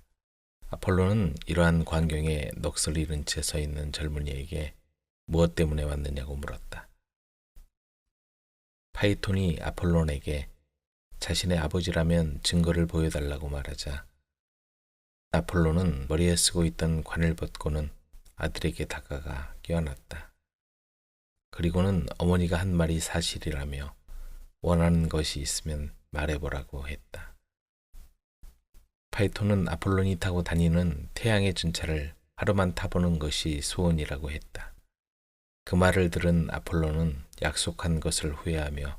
아폴로는 이러한 광경에 넋을 잃은 채 서 있는 젊은이에게 무엇 때문에 왔느냐고 물었다. 파이톤이 아폴론에게 자신의 아버지라면 증거를 보여달라고 말하자 아폴로는 머리에 쓰고 있던 관을 벗고는 아들에게 다가가 껴안았다. 그리고는 어머니가 한 말이 사실이라며 원하는 것이 있으면 말해보라고 했다. 파이톤은 아폴론이 타고 다니는 태양의 전차를 하루만 타보는 것이 소원이라고 했다. 그 말을 들은 아폴로는 약속한 것을 후회하며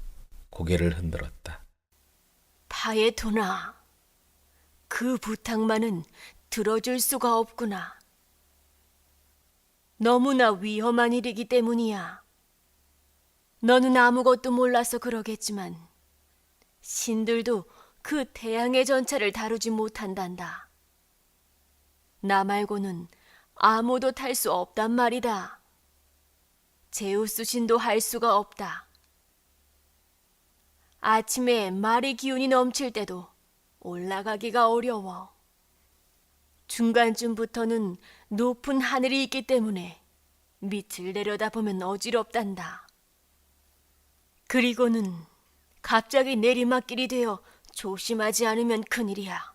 고개를 흔들었다.
파에토나, 그 부탁만은 들어줄 수가 없구나. 너무나 위험한 일이기 때문이야. 너는 아무것도 몰라서 그러겠지만 신들도 그 태양의 전차를 다루지 못한단다. 나 말고는 아무도 탈 수 없단 말이다. 제우스 신도 할 수가 없다. 아침에 말이 기운이 넘칠 때도 올라가기가 어려워. 중간쯤부터는 높은 하늘이 있기 때문에 밑을 내려다보면 어지럽단다. 그리고는 갑자기 내리막길이 되어 조심하지 않으면 큰일이야.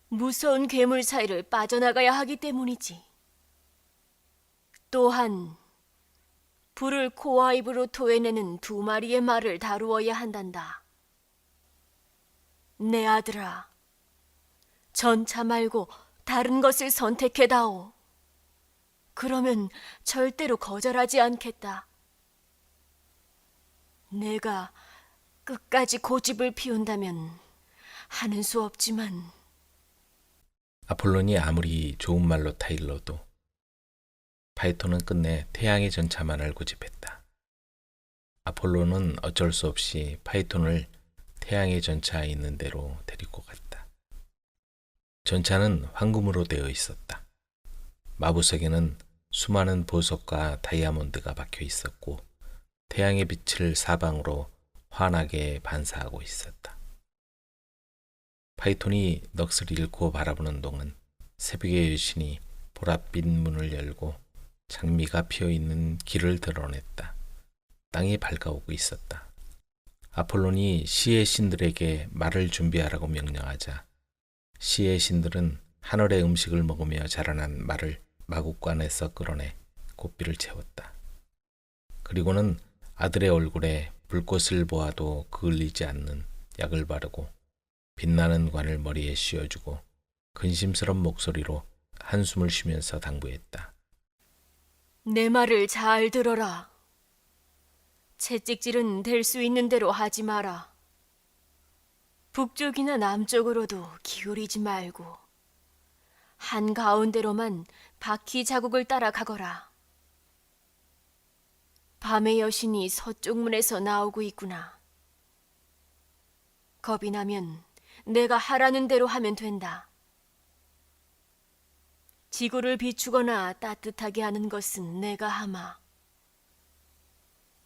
무서운 괴물 사이를 빠져나가야 하기 때문이지. 또한 불을 코와 입으로 토해내는 2마리의 말을 다루어야 한단다. 내 아들아, 전차 말고 다른 것을 선택해다오. 그러면 절대로 거절하지 않겠다. 내가 끝까지 고집을 피운다면 하는 수 없지만.
아폴론이 아무리 좋은 말로 타일러도 파이톤은 끝내 태양의 전차만을 고집했다. 아폴론은 어쩔 수 없이 파이톤을 태양의 전차에 있는 대로 데리고 갔다. 전차는 황금으로 되어 있었다. 마부석에는 수많은 보석과 다이아몬드가 박혀 있었고 태양의 빛을 사방으로 환하게 반사하고 있었다. 파이톤이 넋을 잃고 바라보는 동안 새벽의 여신이 보랏빛 문을 열고 장미가 피어있는 길을 드러냈다. 땅이 밝아오고 있었다. 아폴론이 시의 신들에게 말을 준비하라고 명령하자 시의 신들은 하늘의 음식을 먹으며 자라난 말을 마국간에서 끌어내 고삐를 채웠다. 그리고는 아들의 얼굴에 불꽃을 보아도 그을리지 않는 약을 바르고 빛나는 관을 머리에 씌워주고 근심스런 목소리로 한숨을 쉬면서 당부했다.
내 말을 잘 들어라. 채찍질은 될 수 있는 대로 하지 마라. 북쪽이나 남쪽으로도 기울이지 말고 한가운데로만 바퀴 자국을 따라 가거라. 밤의 여신이 서쪽 문에서 나오고 있구나. 겁이 나면 내가 하라는 대로 하면 된다. 지구를 비추거나 따뜻하게 하는 것은 내가 하마.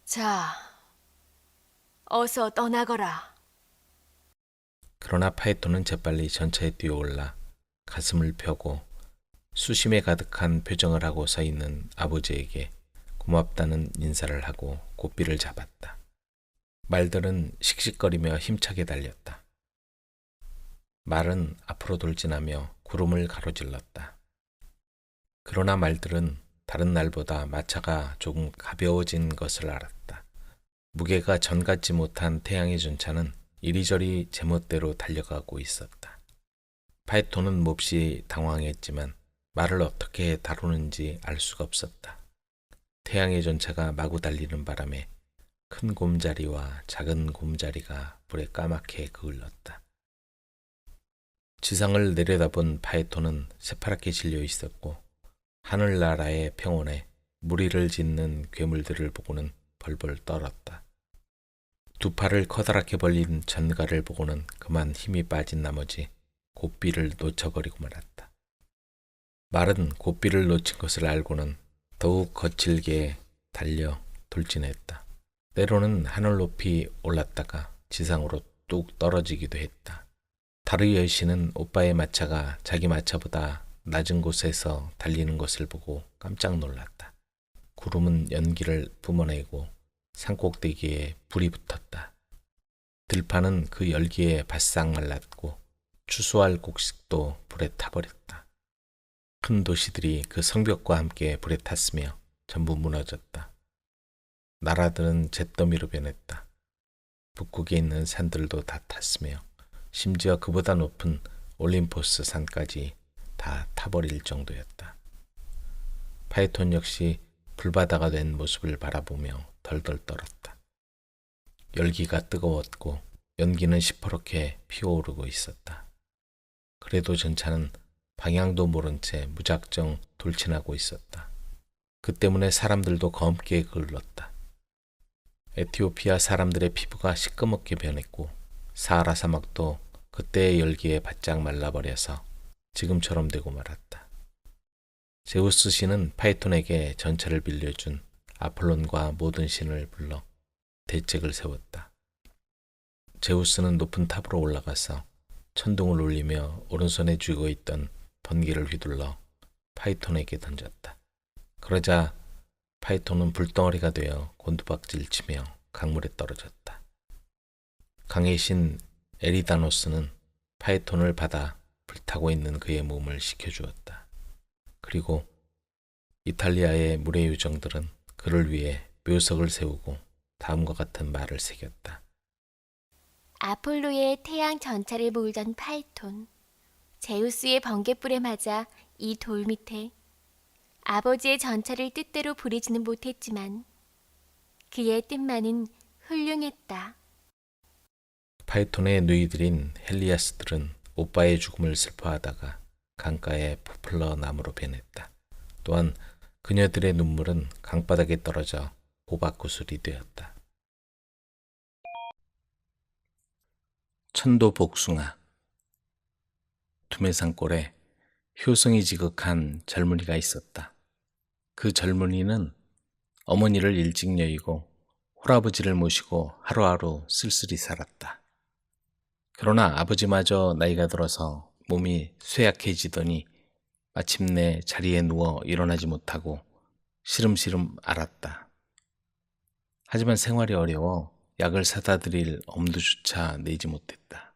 자, 어서 떠나거라.
그러나 파이톤은 재빨리 전차에 뛰어올라 가슴을 펴고 수심에 가득한 표정을 하고 서 있는 아버지에게 고맙다는 인사를 하고 고삐를 잡았다. 말들은 씩씩거리며 힘차게 달렸다. 말은 앞으로 돌진하며 구름을 가로질렀다. 그러나 말들은 다른 날보다 마차가 조금 가벼워진 것을 알았다. 무게가 전 같지 못한 태양의 전차는 이리저리 제멋대로 달려가고 있었다. 파이톤은 몹시 당황했지만 말을 어떻게 다루는지 알 수가 없었다. 태양의 전차가 마구 달리는 바람에 큰 곰자리와 작은 곰자리가 불에 까맣게 그을렀다. 지상을 내려다본 파이톤은 새파랗게 질려 있었고 하늘나라의 평원에 무리를 짓는 괴물들을 보고는 벌벌 떨었다. 두 팔을 커다랗게 벌린 전가를 보고는 그만 힘이 빠진 나머지 고삐를 놓쳐버리고 말았다. 말은 고삐를 놓친 것을 알고는 더욱 거칠게 달려 돌진했다. 때로는 하늘 높이 올랐다가 지상으로 뚝 떨어지기도 했다. 다르 여신은 오빠의 마차가 자기 마차보다 낮은 곳에서 달리는 것을 보고 깜짝 놀랐다. 구름은 연기를 뿜어내고 산꼭대기에 불이 붙었다. 들판은 그 열기에 바싹 말랐고 추수할 곡식도 불에 타버렸다. 큰 도시들이 그 성벽과 함께 불에 탔으며 전부 무너졌다. 나라들은 잿더미로 변했다. 북극에 있는 산들도 다 탔으며 심지어 그보다 높은 올림포스 산까지 다 타버릴 정도였다. 파이톤 역시 불바다가 된 모습을 바라보며 덜덜 떨었다. 열기가 뜨거웠고 연기는 시퍼렇게 피어오르고 있었다. 그래도 전차는 방향도 모른 채 무작정 돌진하고 있었다. 그 때문에 사람들도 검게 그을렀다. 에티오피아 사람들의 피부가 시꺼멓게 변했고 사하라 사막도 그때의 열기에 바짝 말라버려서 지금처럼 되고 말았다. 제우스 신은 파이톤에게 전차를 빌려준 아폴론과 모든 신을 불러 대책을 세웠다. 제우스는 높은 탑으로 올라가서 천둥을 울리며 오른손에 쥐고 있던 번개를 휘둘러 파이톤에게 던졌다. 그러자 파이톤은 불덩어리가 되어 곤두박질 치며 강물에 떨어졌다. 강의 신 에리다노스는 파이톤을 받아 불타고 있는 그의 몸을 식혀주었다. 그리고 이탈리아의 물의 요정들은 그를 위해 묘석을 세우고 다음과 같은 말을 새겼다.
아폴로의 태양 전차를 몰던 파이톤, 제우스의 번갯불에 맞아 이 돌 밑에 아버지의 전차를 뜻대로 부리지는 못했지만 그의 뜻만은 훌륭했다.
파이톤의 누이들인 헬리아스들은 오빠의 죽음을 슬퍼하다가 강가에 포플러 나무로 변했다. 또한 그녀들의 눈물은 강바닥에 떨어져 호박구슬이 되었다. 천도복숭아. 투매산골에 효성이 지극한 젊은이가 있었다. 그 젊은이는 어머니를 일찍 여의고 홀아버지를 모시고 하루하루 쓸쓸히 살았다. 그러나 아버지마저 나이가 들어서 몸이 쇠약해지더니 마침내 자리에 누워 일어나지 못하고 시름시름 앓았다. 하지만 생활이 어려워 약을 사다 드릴 엄두조차 내지 못했다.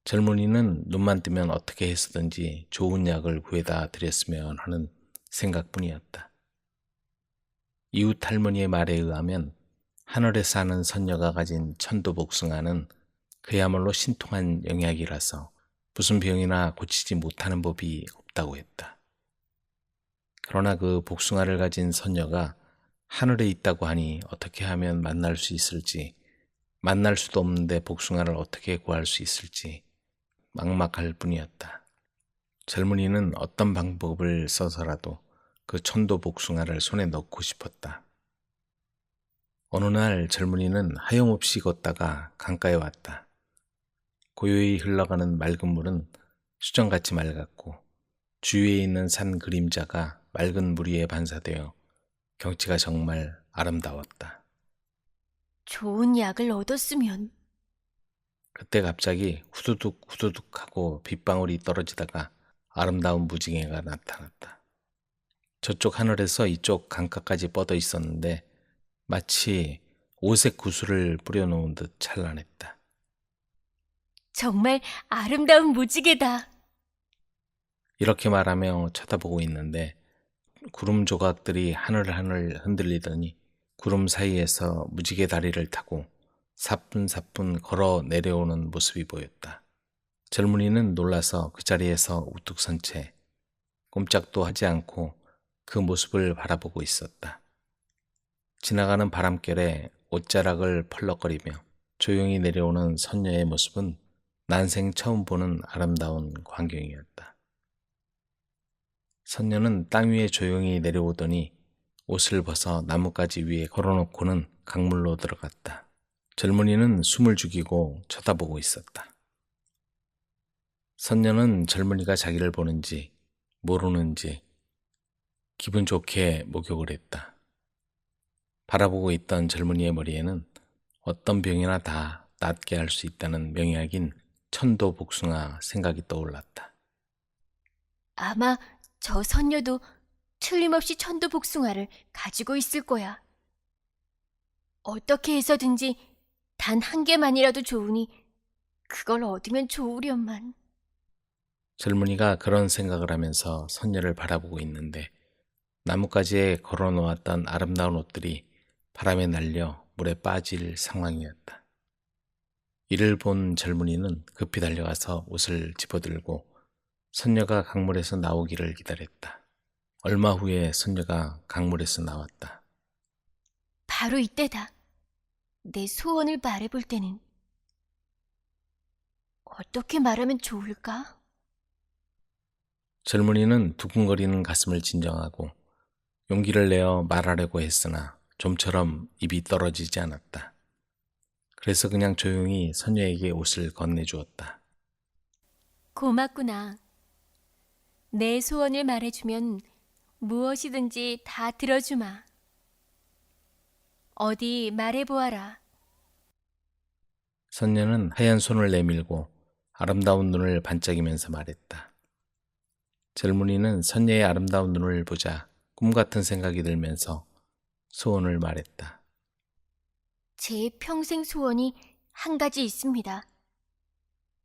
젊은이는 눈만 뜨면 어떻게 해서든지 좋은 약을 구해다 드렸으면 하는 생각뿐이었다. 이웃 할머니의 말에 의하면 하늘에 사는 선녀가 가진 천도복숭아는 그야말로 신통한 영약이라서 무슨 병이나 고치지 못하는 법이 없다고 했다. 그러나 그 복숭아를 가진 선녀가 하늘에 있다고 하니 어떻게 하면 만날 수 있을지, 만날 수도 없는데 복숭아를 어떻게 구할 수 있을지 막막할 뿐이었다. 젊은이는 어떤 방법을 써서라도 그 천도 복숭아를 손에 넣고 싶었다. 어느 날 젊은이는 하염없이 걷다가 강가에 왔다. 고요히 흘러가는 맑은 물은 수정같이 맑았고 주위에 있는 산 그림자가 맑은 물 위에 반사되어 경치가 정말 아름다웠다.
좋은 약을 얻었으면.
그때 갑자기 후두둑 후두둑 하고 빗방울이 떨어지다가 아름다운 무지개가 나타났다. 저쪽 하늘에서 이쪽 강가까지 뻗어 있었는데 마치 오색 구슬을 뿌려놓은 듯 찬란했다.
정말 아름다운 무지개다.
이렇게 말하며 쳐다보고 있는데 구름 조각들이 하늘하늘 흔들리더니 구름 사이에서 무지개 다리를 타고 사뿐사뿐 걸어 내려오는 모습이 보였다. 젊은이는 놀라서 그 자리에서 우뚝 선 채 꼼짝도 하지 않고 그 모습을 바라보고 있었다. 지나가는 바람결에 옷자락을 펄럭거리며 조용히 내려오는 선녀의 모습은 난생 처음 보는 아름다운 광경이었다. 선녀는 땅 위에 조용히 내려오더니 옷을 벗어 나뭇가지 위에 걸어놓고는 강물로 들어갔다. 젊은이는 숨을 죽이고 쳐다보고 있었다. 선녀는 젊은이가 자기를 보는지 모르는지 기분 좋게 목욕을 했다. 바라보고 있던 젊은이의 머리에는 어떤 병이나 다 낫게 할 수 있다는 명약인 천도복숭아 생각이 떠올랐다.
아마 저 선녀도 틀림없이 천도복숭아를 가지고 있을 거야. 어떻게 해서든지 단 한 개만이라도 좋으니 그걸 얻으면 좋으련만.
젊은이가 그런 생각을 하면서 선녀를 바라보고 있는데 나뭇가지에 걸어놓았던 아름다운 옷들이 바람에 날려 물에 빠질 상황이었다. 이를 본 젊은이는 급히 달려가서 옷을 집어들고 선녀가 강물에서 나오기를 기다렸다. 얼마 후에 선녀가 강물에서 나왔다.
바로 이때다. 내 소원을 말해볼 때는 어떻게 말하면 좋을까?
젊은이는 두근거리는 가슴을 진정하고 용기를 내어 말하려고 했으나 좀처럼 입이 떨어지지 않았다. 그래서 그냥 조용히 선녀에게 옷을 건네주었다.
고맙구나. 내 소원을 말해주면 무엇이든지 다 들어주마. 어디 말해보아라.
선녀는 하얀 손을 내밀고 아름다운 눈을 반짝이면서 말했다. 젊은이는 선녀의 아름다운 눈을 보자 꿈 같은 생각이 들면서 소원을 말했다.
제 평생 소원이 한 가지 있습니다.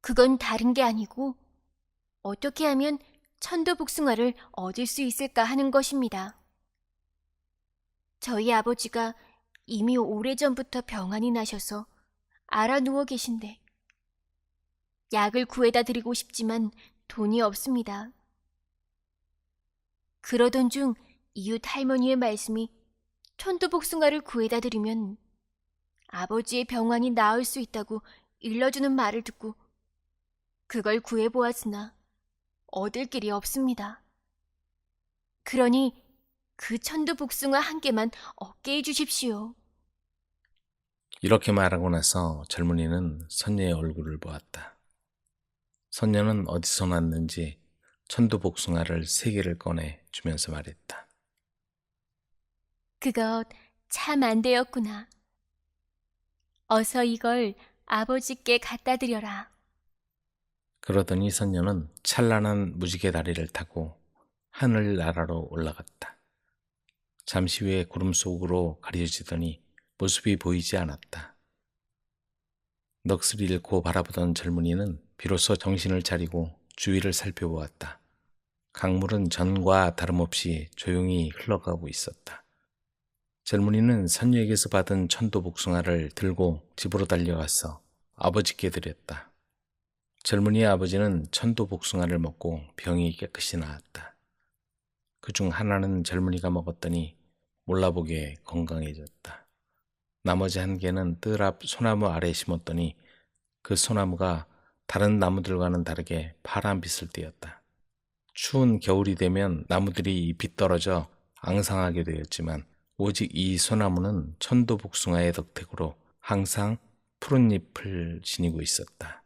그건 다른 게 아니고 어떻게 하면 천도복숭아를 얻을 수 있을까 하는 것입니다. 저희 아버지가 이미 오래전부터 병환이 나셔서 알아 누워 계신데 약을 구해다 드리고 싶지만 돈이 없습니다. 그러던 중 이웃 할머니의 말씀이 천도복숭아를 구해다 드리면 아버지의 병환이 나을 수 있다고 일러주는 말을 듣고 그걸 구해보았으나 얻을 길이 없습니다. 그러니 그 천도복숭아 한 개만 얻게 해주십시오.
이렇게 말하고 나서 젊은이는 선녀의 얼굴을 보았다. 선녀는 어디서 났는지 천도복숭아를 3개를 꺼내 주면서 말했다.
그것 참 안 되었구나. 어서 이걸 아버지께 갖다 드려라.
그러더니 선녀는 찬란한 무지개 다리를 타고 하늘나라로 올라갔다. 잠시 후에 구름 속으로 가려지더니 모습이 보이지 않았다. 넋을 잃고 바라보던 젊은이는 비로소 정신을 차리고 주위를 살펴보았다. 강물은 전과 다름없이 조용히 흘러가고 있었다. 젊은이는 선녀에게서 받은 천도복숭아를 들고 집으로 달려가서 아버지께 드렸다. 젊은이의 아버지는 천도복숭아를 먹고 병이 깨끗이 나았다. 그중 하나는 젊은이가 먹었더니 몰라보게 건강해졌다. 나머지 1개는 뜰 앞 소나무 아래에 심었더니 그 소나무가 다른 나무들과는 다르게 파란 빛을 띠었다. 추운 겨울이 되면 나무들이 잎이 떨어져 앙상하게 되었지만 오직 이 소나무는 천도복숭아의 덕택으로 항상 푸른 잎을 지니고 있었다.